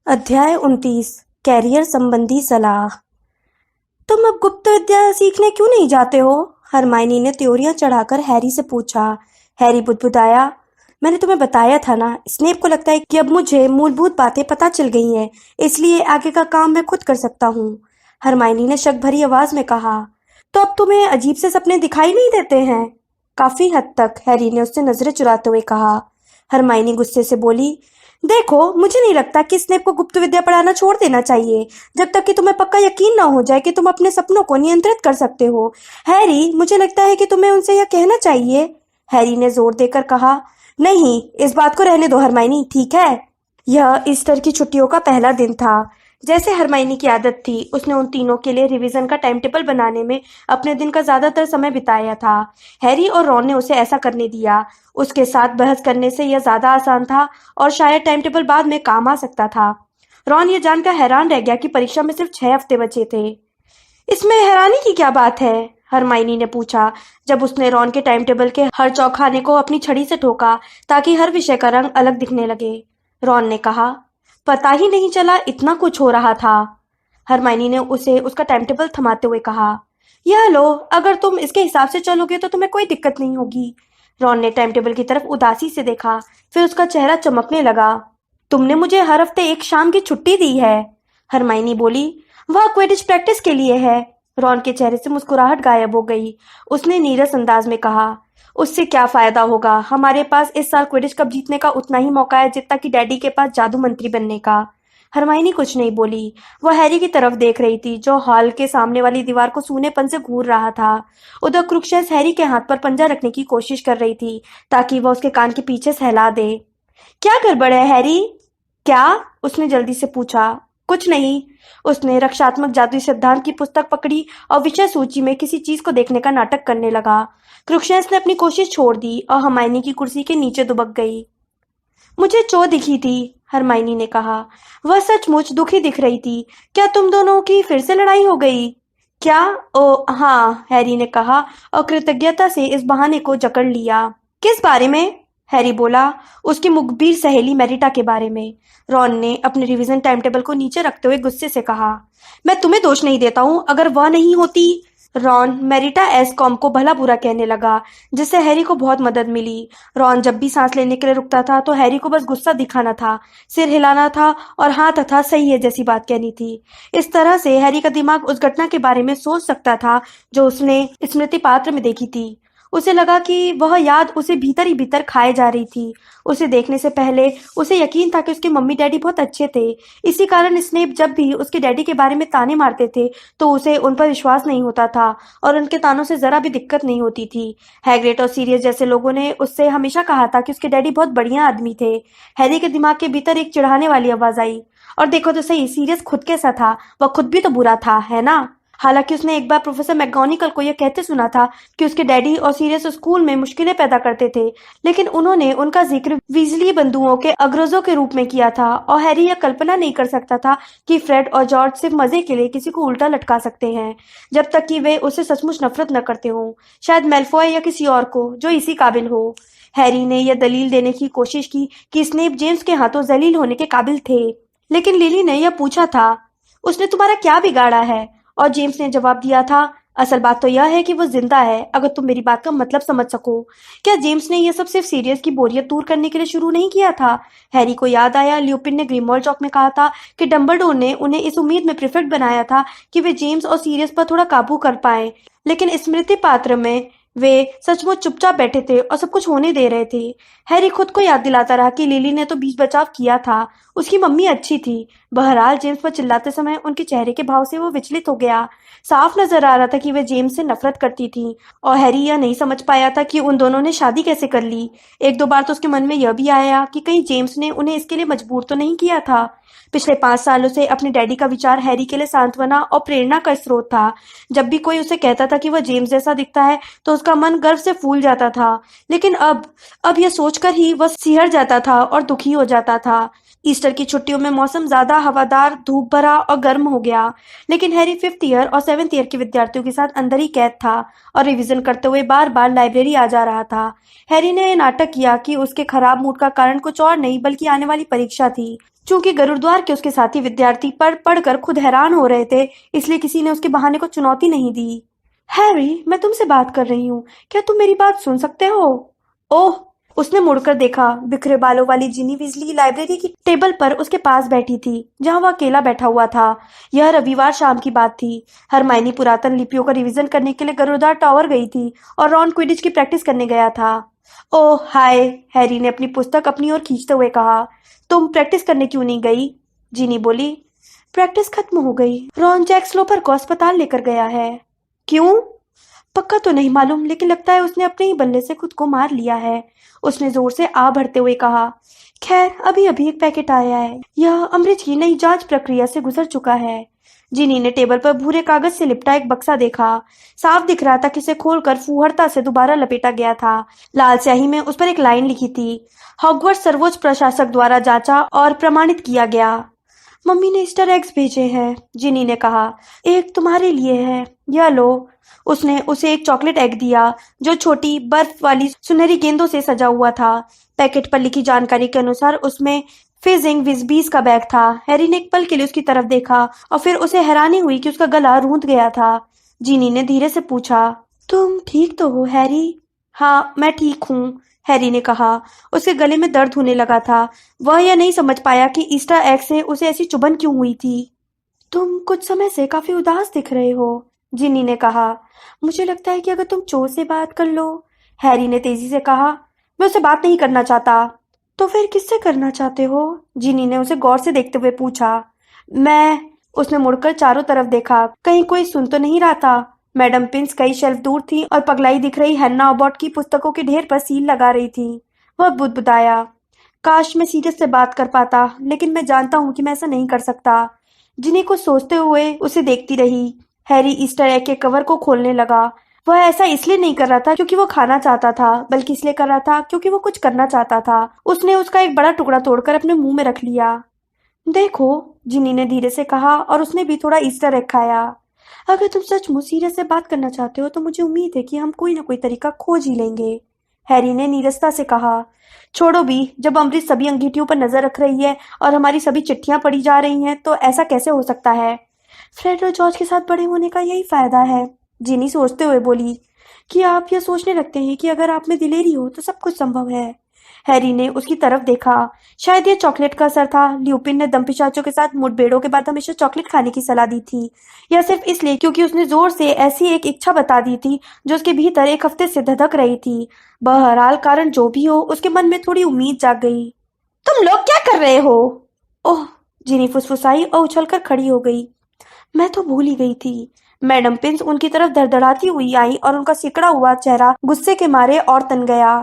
अध्याय 29 कैरियर संबंधी सलाह। तुम अब गुप्त विद्या सीखने क्यों नहीं जाते हो? हरमाइनी ने त्योरियां चढ़ाकर हैरी से पूछा। हैरी बुदबुदाया, मैंने तुम्हें बताया था ना, स्नेप को लगता है कि अब मुझे मूलभूत बातें पता चल गई हैं, इसलिए आगे का काम मैं खुद कर सकता हूँ। हरमाइनी ने शक भरी आवाज में कहा। तो अब तुम्हें अजीब से सपने दिखाई नहीं देते हैं? काफी हद तक, हैरी ने उससे नजरें चुराते हुए कहा। हरमाइनी गुस्से से बोली, देखो, मुझे नहीं लगता कि स्नेप को गुप्त विद्या पढ़ाना छोड़ देना चाहिए जब तक कि तुम्हें पक्का यकीन ना हो जाए कि तुम अपने सपनों को नियंत्रित कर सकते हो। हैरी, मुझे लगता है कि तुम्हें उनसे यह कहना चाहिए। हैरी ने जोर देकर कहा। नहीं, इस बात को रहने दो हरमाइनी, ठीक है? यह ईस्टर की छुट्टियों का पहला दिन था। जैसे हरमाइनी की आदत थी, उसने उन तीनों के लिए रिवीजन का टाइम टेबल बनाने में अपने दिन का ज्यादातर समय बिताया था। हैरी और रॉन ने उसे ऐसा करने दिया। उसके साथ बहस करने से यह ज्यादा आसान था और शायद टाइम टेबल बाद में काम आ सकता था। रॉन ये जानकर हैरान रह गया कि परीक्षा में सिर्फ 6 हफ्ते बचे थे। इसमें हैरानी की क्या बात है? हरमाइनी ने पूछा, जब उसने रॉन के टाइम टेबल के हर चौखाने को अपनी छड़ी से ठोका ताकि हर विषय का रंग अलग दिखने लगे। रॉन ने कहा, पता ही नहीं चला इतना कुछ हो रहा था। हरमाइनी ने उसे उसका टाइम टेबल थमाते हुए कहा, यह लो, अगर तुम इसके हिसाब से चलोगे तो तुम्हें कोई दिक्कत नहीं होगी। रॉन ने टाइम टेबल की तरफ उदासी से देखा, फिर उसका चेहरा चमकने लगा। तुमने मुझे हर हफ्ते एक शाम की छुट्टी दी है। हरमाइनी बोली, वह क्विडिच प्रैक्टिस के लिए है। रॉन के चेहरे से मुस्कुराहट गायब हो गई। उसने नीरस अंदाज में कहा, उससे क्या फायदा होगा? हमारे पास इस साल क्विडिच कप जीतने का उतना ही मौका है जितना कि डैडी के पास जादू मंत्री बनने का। हरमाइनी कुछ नहीं बोली। वह हैरी की तरफ देख रही थी, जो हॉल के सामने वाली दीवार को सूनेपन से घूर रहा था। उधर क्रुक्षेस हैरी के हाथ पर पंजा रखने की कोशिश कर रही थी ताकि वह उसके कान के पीछे सहला दे। क्या गड़बड़ है हैरी? क्या? उसने जल्दी से पूछा। कुछ नहीं। उसने रक्षात्मक जादुई सिद्धांत की पुस्तक पकड़ी और विषय सूची में किसी चीज को देखने का नाटक करने लगा। क्रुक्षेस ने अपनी कोशिश छोड़ दी और हरमाइनी की कुर्सी के नीचे दुबक गई। मुझे चो दिखी थी, हरमाइनी ने कहा। वह सचमुच दुखी दिख रही थी। क्या तुम दोनों की फिर से लड़ाई हो गई? क्या? ओ हाँ, हैरी ने कहा और कृतज्ञता से इस बहाने को जकड़ लिया। किस बारे में? हैरी बोला, उसकी मुखबिर सहेली मेरिटा के बारे में। रॉन ने अपने रिवीजन टाइम टेबल को नीचे रखते हुए गुस्से से कहा, मैं तुम्हें दोष नहीं देता हूँ, अगर वह नहीं होती। रॉन मेरिटा एस्कॉम को भला बुरा कहने लगा, जिससे हैरी को बहुत मदद मिली। रॉन जब भी सांस लेने के लिए रुकता था तो हैरी को बस गुस्सा दिखाना था, सिर हिलाना था और हाँ तथा सही है जैसी बात कहनी थी। इस तरह से हैरी का दिमाग उस घटना के बारे में सोच सकता था जो उसने स्मृति पात्र में देखी थी। उसे लगा कि वह याद उसे भीतर ही भीतर खाए जा रही थी। उसे देखने से पहले उसे यकीन था कि उसके मम्मी डैडी बहुत अच्छे थे। इसी कारण स्नेप जब भी उसके डैडी के बारे में ताने मारते थे तो उसे उन पर विश्वास नहीं होता था और उनके तानों से जरा भी दिक्कत नहीं होती थी। हैग्रिड और सीरियस जैसे लोगों ने उससे हमेशा कहा था कि उसके डैडी बहुत बढ़िया आदमी थे। हैरी के दिमाग के भीतर एक चिढ़ाने वाली आवाज आई, और देखो तो सही, सीरियस खुद कैसा था? वह खुद भी तो बुरा था, है ना? हालांकि उसने एक बार प्रोफेसर मैकगोनिकल को यह कहते सुना था कि उसके डैडी और सीरियस स्कूल में मुश्किलें पैदा करते थे, लेकिन उन्होंने उनका जिक्र वीजली बंधुओं के अग्रजों के रूप में किया था और हैरी यह कल्पना नहीं कर सकता था कि फ्रेड और जॉर्ज सिर्फ मजे के लिए किसी को उल्टा लटका सकते हैं, जब तक कि वे उससे सचमुच नफरत न करते हों। शायद मेलफॉय या किसी और को जो इसी काबिल हो। हैरी ने यह दलील देने की कोशिश की कि स्नेप जेम्स के हाथों जलील होने के काबिल थे, लेकिन लिली ने यह पूछा था, उसने तुम्हारा क्या बिगाड़ा है? और जेम्स ने जवाब दिया था, असल बात तो यह है कि वो जिंदा है, अगर तुम मेरी बात का मतलब समझ सको। क्या जेम्स ने यह सब सिर्फ सीरियस की बोरियत दूर करने के लिए शुरू नहीं किया था? हैरी को याद आया, ल्यूपिन ने ग्रीमवॉल्ड चौक में कहा था कि डंबलडोर ने उन्हें इस उम्मीद में प्रीफेक्ट बनाया था कि वे जेम्स और सीरियस पर थोड़ा काबू कर पाए, लेकिन स्मृति पात्र में वे सचमुच चुपचाप बैठे थे और सब कुछ होने दे रहे थे। हैरी खुद को याद दिलाता रहा कि लिली ने तो बीच बचाव किया था, उसकी मम्मी अच्छी थी। बहरहाल जेम्स पर चिल्लाते समय उनके चेहरे के भाव से वो विचलित हो गया। साफ नजर आ रहा था कि वे जेम्स से नफरत करती थी और हैरी यह नहीं समझ पाया था कि उन दोनों ने शादी कैसे कर ली। एक दो बार तो उसके मन में यह भी आया कि कहीं जेम्स ने उन्हें इसके लिए मजबूर तो नहीं किया था। पिछले 5 सालों से अपने डैडी का विचार हैरी के लिए सांत्वना और प्रेरणा का स्रोत था। जब भी कोई उसे कहता था कि वह जेम्स जैसा दिखता है तो उसका मन गर्व से फूल जाता था, लेकिन अब यह सोचकर ही वह सिहर जाता था और दुखी हो जाता था। ईस्टर की छुट्टियों में मौसम ज्यादा हवादार, धूप भरा और गर्म हो गया, लेकिन हैरी 5th ईयर और 7th ईयर के विद्यार्थियों के साथ अंदर ही कैद था और रिवीजन करते हुए बार बार लाइब्रेरी आ जा रहा था। हैरी ने नाटक किया कि उसके खराब मूड का कारण कुछ और नहीं बल्कि आने वाली परीक्षा थी। चूंकि गुरुद्वार के उसके साथी विद्यार्थी पढ़ पढ़कर खुद हैरान हो रहे थे, इसलिए किसी ने उसके बहाने को चुनौती नहीं दी। हैरी, मैं तुमसे बात कर रही हूँ, क्या तुम मेरी बात सुन सकते हो? ओह, उसने मुड़कर देखा। बिखरे बालों वाली जिनी विजली लाइब्रेरी की टेबल पर उसके पास बैठी थी, जहां वह अकेला बैठा हुआ था। यह रविवार शाम की बात थी। हरमाइनी पुरातन लिपियों का रिवीजन करने के लिए गुरुद्वार टावर गई थी और रॉन क्विडिच की प्रैक्टिस करने गया था। ओह हाय, हैरी ने अपनी पुस्तक अपनी ओर खींचते हुए कहा। तुम प्रैक्टिस करने क्यों नहीं गई? जिनी बोली। प्रैक्टिस खत्म हो गई। रॉन जैक स्लोपर को अस्पताल लेकर गया है। क्यों? पक्का तो नहीं मालूम, लेकिन लगता है उसने अपने ही बल्ले से खुद को मार लिया है। उसने जोर से आ भरते हुए कहा। खैर, अभी अभी एक पैकेट आया है। यह अमृत की नई जांच प्रक्रिया से गुजर चुका है। जिनी ने टेबल पर भूरे कागज से लिपटा एक बक्सा देखा। साफ दिख रहा था कि इसे खोलकर फूहड़ता से दोबारा लपेटा गया था। लाल स्याही में उस पर एक लाइन लिखी थी। हॉगवर्ट्स सर्वोच्च प्रशासक द्वारा जांचा और प्रमाणित किया गया। मम्मी ने ईस्टर एग्स भेजे हैं, जिनी ने कहा। एक तुम्हारे लिए है, यह लो। उसने उसे एक चॉकलेट एग दिया, जो छोटी बर्फ वाली सुनहरी गेंदों से सजा हुआ था। पैकेट पर लिखी जानकारी के अनुसार उसमें फिजिंग विजबीज का बैग था। हैरी ने एक पल के लिए उसकी तरफ देखा और फिर उसे हैरानी हुई कि उसका गला रूंध गया था। जिनी ने धीरे से पूछा, तुम ठीक तो हो हैरी? हाँ, मैं ठीक हूँ, हैरी ने कहा। उसके गले में दर्द होने लगा था। वह यह नहीं समझ पाया कि ईस्टर एग से उसे ऐसी चुभन क्यों हुई थी। तुम कुछ समय से काफी उदास दिख रहे हो, जिनी ने कहा। मुझे लगता है कि अगर तुम जो से बात कर लो, हैरी ने तेजी से कहा। मैं उससे बात नहीं करना चाहता। तो फिर किससे करना चाहते हो? जिनी ने उसे गौर से देखते हुए पूछा। मैं उसने मुड़कर चारों तरफ देखा। कहीं कोई सुन तो नहीं रहा था। मैडम पिंस कई शेल्फ दूर थी और पगलाई दिख रही हैन्ना अबॉट की पुस्तकों के ढेर पर सील लगा रही थी। वह बुदबुदाया। काश मैं सीरियस से बात कर पाता, लेकिन मैं जानता हूँ कि मैं ऐसा नहीं कर सकता। जिनी को सोचते हुए उसे देखती रही। हैरी ईस्टर एग के कवर को खोलने लगा। वह ऐसा इसलिए नहीं कर रहा था क्योंकि वो खाना चाहता था, बल्कि इसलिए कर रहा था क्योंकि वो कुछ करना चाहता था। उसने उसका एक बड़ा टुकड़ा तोड़कर अपने मुंह में रख लिया। देखो, जिनी ने धीरे से कहा, और उसने भी थोड़ा ईस्टर एग खाया। अगर तुम सचमुच सीरियस से बात करना चाहते हो तो मुझे उम्मीद है कि हम कोई ना कोई तरीका खोज ही लेंगे, हैरी ने नीरसता से कहा। छोड़ो भी, जब अमृत सभी अंगीठियों पर नजर रख रही है और हमारी सभी चिट्ठियां पढ़ी जा रही हैं, तो ऐसा कैसे हो सकता है? फ्रेड और जॉर्ज के साथ बड़े होने का यही फायदा है, जिनी सोचते हुए बोली, कि आप यह सोचने लगते हैं कि अगर आप में दिलेरी हो तो सब कुछ संभव है। हैरी ने उसकी तरफ देखा। शायद यह चॉकलेट का असर था। ल्यूपिन ने दंपिशाचों के साथ मुठभेड़ों के बाद हमेशा चॉकलेट खाने की सलाह दी थी। यह सिर्फ इसलिए क्योंकि उसने जोर से ऐसी एक इच्छा बता दी थी जो उसके भीतर एक हफ्ते से धधक रही थी। बहरहाल, कारण जो भी हो, उसके मन में थोड़ी उम्मीद जाग गई। तुम लोग क्या कर रहे हो? ओह, जिनी फुसफुसाई और उछलकर खड़ी हो गई। मैं तो भूल ही गई थी। मैडम पिंस उनकी तरफ धड़धड़ाती हुई आई और उनका सिकड़ा हुआ चेहरा गुस्से के मारे और तन गया।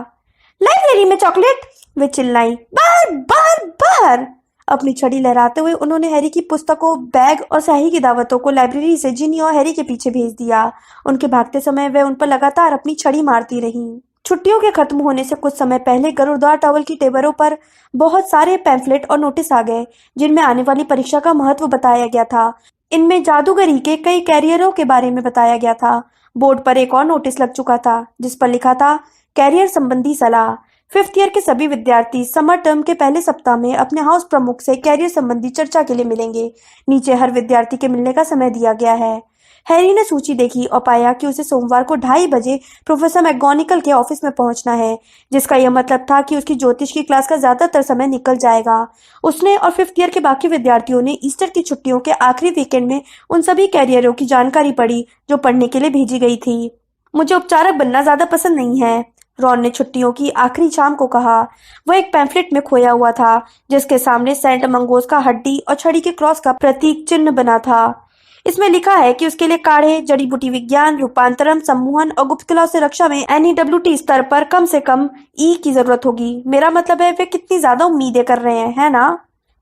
लाइब्रेरी में चॉकलेट! वे चिल्लाई। बाहर बाहर बाहर! अपनी छड़ी लहराते हुए उन्होंने हैरी की पुस्तकों, बैग और स्याही की दावतों को लाइब्रेरी से जिनी और हैरी के पीछे भेज दिया। उनके भागते समय वे उन पर लगातार अपनी छड़ी मारती रहीं। छुट्टियों के खत्म होने से कुछ समय पहले गुरुद्वार टावर की टेबलों पर बहुत सारे पैम्फलेट और नोटिस आ गए, जिनमें आने वाली परीक्षा का महत्व बताया गया था। इनमें जादूगरी के कई कैरियरों के बारे में बताया गया था। बोर्ड पर एक और नोटिस लग चुका था, जिस पर लिखा था, कैरियर संबंधी सलाह। 5th ईयर के सभी विद्यार्थी समर टर्म के पहले सप्ताह में अपने हाउस प्रमुख से कैरियर संबंधी चर्चा के लिए मिलेंगे। नीचे हर विद्यार्थी के मिलने का समय दिया गया है। हैरी ने सूची देखी और पाया कि उसे सोमवार को 2:30 बजे प्रोफेसर मैकगोनिकल के ऑफिस में पहुंचना है, जिसका यह मतलब था कि उसकी ज्योतिष की क्लास का ज्यादातर समय निकल जाएगा। उसने और 5th ईयर के बाकी विद्यार्थियों ने ईस्टर की छुट्टियों के आखिरी वीकेंड में उन सभी कैरियरों की जानकारी पढ़ी जो पढ़ने के लिए भेजी गई थी। मुझे उपचारक बनना ज्यादा पसंद नहीं है, रॉन ने छुट्टियों की आखिरी शाम को कहा। वह एक पैम्फलेट में खोया हुआ था, जिसके सामने सेंट मंगोस का हड्डी और छड़ी के क्रॉस का प्रतीक चिन्ह बना था। इसमें लिखा है कि उसके लिए काढ़े, जड़ी बूटी विज्ञान, रूपांतरण, सम्मोहन और गुप्त कला से रक्षा में NEWT स्तर पर कम से कम E की जरूरत होगी। मेरा मतलब है, वे कितनी ज्यादा उम्मीदें कर रहे हैं, है ना?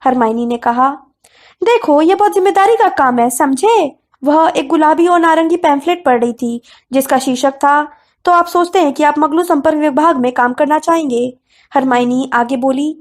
हरमाइनी ने कहा। देखो, ये बहुत जिम्मेदारी का काम है, समझे? वह एक गुलाबी और नारंगी पैम्फलेट पढ़ रही थी, जिसका शीर्षक था, तो आप सोचते हैं कि आप मगलू संपर्क विभाग में काम करना चाहेंगे? हरमाइनी आगे बोली।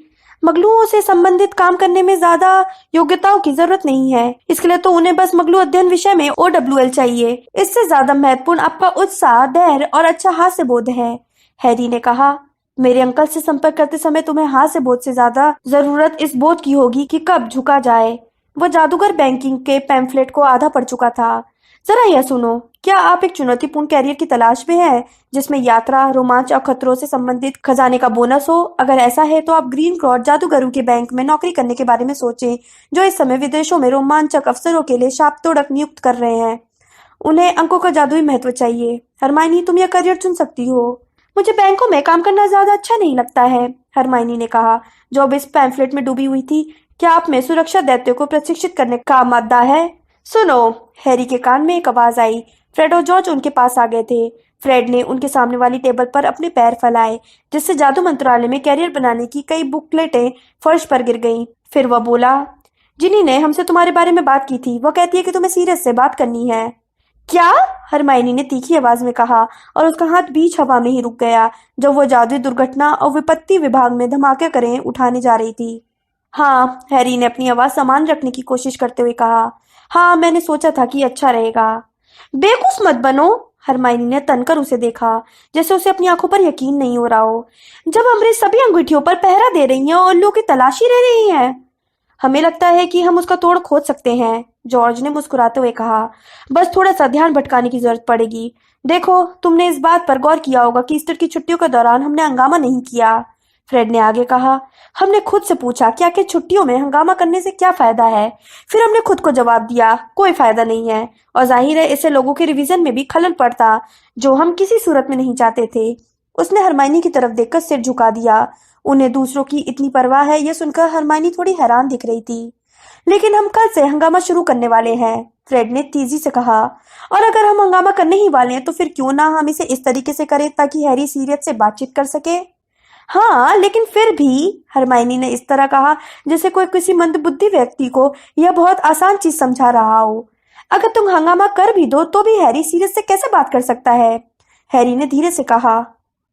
मगलुओं से संबंधित काम करने में ज्यादा योग्यताओं की जरूरत नहीं है। इसके लिए तो उन्हें बस मगलू अध्ययन विषय में OWL चाहिए। इससे ज्यादा महत्वपूर्ण आपका उत्साह, धैर्य और अच्छा हास्य बोध है। हैरी ने कहा, मेरे अंकल से संपर्क करते समय तुम्हें हास्य बोध से ज्यादा जरूरत इस बोध की होगी कि कब झुका जाए। वह जादूगर बैंकिंग के पैम्फलेट को आधा पढ़ चुका था। जरा यह सुनो, क्या आप एक चुनौतीपूर्ण कैरियर की तलाश में हैं, जिसमें यात्रा, रोमांच और खतरों से संबंधित खजाने का बोनस हो? अगर ऐसा है तो आप ग्रीन क्रॉड जादूगरों के बैंक में नौकरी करने के बारे में सोचें, जो इस समय विदेशों में रोमांचक अवसरों के लिए शाप-तोड़क नियुक्त कर रहे हैं। उन्हें अंकों का जादुई महत्व चाहिए। हरमाइनी, तुम यह करियर चुन सकती हो। मुझे बैंकों में काम करना ज्यादा अच्छा नहीं लगता है, हरमाइनी ने कहा, जो अब इस पैम्फलेट में डूबी हुई थी। क्या आप में सुरक्षा दैत्यों को प्रशिक्षित करने का मादा है? सुनो, हैरी के कान में एक आवाज आई। फ्रेड और जॉर्ज उनके पास आ गए थे। फ्रेड ने उनके सामने वाली टेबल पर अपने पैर फैलाए, जिससे जादू मंत्रालय में कैरियर बनाने की कई बुकलेटें फर्श पर गिर गईं। फिर वह बोला, जिनी ने हमसे तुम्हारे बारे में बात की थी। वह कहती है कि तुम्हें सीरियस से बात करनी है। क्या? हरमाइनी ने तीखी आवाज में कहा, और उसका हाथ बीच हवा में ही रुक गया जब वो जादुई दुर्घटना और विपत्ति विभाग में धमाके करें उठाने जा रही थी। हाँ, हैरी ने अपनी आवाज समान रखने की कोशिश करते हुए कहा। हाँ, मैंने सोचा था कि अच्छा रहेगा। बेवकूफ मत बनो, हरमाइनी ने तनकर उसे देखा, जैसे उसे अपनी आंखों पर यकीन नहीं हो रहा हो। जब अमरीश सभी अंगूठियों पर पहरा दे रही हैं और लोग की तलाशी ले रही हैं, हमें लगता है कि हम उसका तोड़ खोज सकते हैं, जॉर्ज ने मुस्कुराते हुए कहा। बस थोड़ा सा ध्यान भटकाने की जरूरत पड़ेगी। देखो, तुमने इस बात पर गौर किया होगा कि ईस्टर की छुट्टियों के दौरान हमने हंगामा नहीं किया, फ्रेड ने आगे कहा। हमने खुद से पूछा कि आखिर छुट्टियों में हंगामा करने से क्या फायदा है। फिर हमने खुद को जवाब दिया, कोई फायदा नहीं है, और जाहिर है इससे लोगों के रिवीजन में भी खलल पड़ता, जो हम किसी सूरत में नहीं चाहते थे। उसने हरमाइनी की तरफ देखकर सिर झुका दिया। उन्हें दूसरों की इतनी परवाह है, यह सुनकर हरमाइनी थोड़ी हैरान दिख रही थी। लेकिन हम कल से हंगामा शुरू करने वाले हैं, फ्रेड ने तेजी से कहा। और अगर हम हंगामा करने ही वाले हैं तो फिर क्यों ना हम इसे इस तरीके से करें ताकि हैरी सीरियस से बातचीत कर सके। हाँ, लेकिन फिर भी, हरमाइनी ने इस तरह कहा जैसे कोई किसी मंदबुद्धि व्यक्ति को यह बहुत आसान चीज समझा रहा हो। अगर तुम हंगामा कर भी दो तो भी हैरी सीरियस से कैसे बात कर सकता है? हैरी ने धीरे से कहा,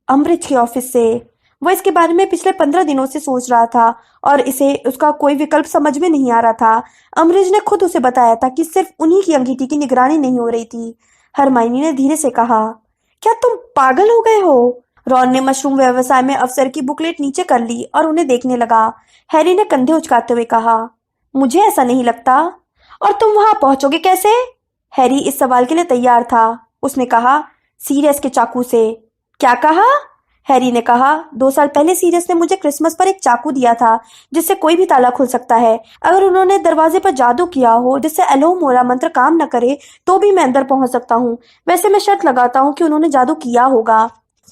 अम्बरिज के ऑफिस से। वह इसके बारे में पिछले 15 दिनों से सोच रहा था और इसे उसका कोई विकल्प समझ में नहीं आ रहा था। अम्बरिज ने खुद उसे बताया था कि सिर्फ उन्हीं की अंगीठी की निगरानी नहीं हो रही थी। हरमाइनी ने धीरे से कहा, क्या तुम पागल हो गए हो? रॉन ने मशरूम व्यवसाय में अफसर की बुकलेट नीचे कर ली और उन्हें देखने लगा। हैरी ने कंधे उचकाते हुए कहा, मुझे ऐसा नहीं लगता। और तुम वहां पहुंचोगे कैसे? हैरी इस सवाल के लिए तैयार था। उसने कहा, सीरियस के चाकू से। क्या कहा? हैरी ने कहा, 2 साल पहले सीरियस ने मुझे क्रिसमस पर एक चाकू दिया था जिससे कोई भी ताला खुल सकता है। अगर उन्होंने दरवाजे पर जादू किया हो जिससे एलो मोरा मंत्र काम न करे तो भी मैं अंदर पहुंच सकता हूँ। वैसे मैं शर्त लगाता हूँ कि उन्होंने जादू किया होगा।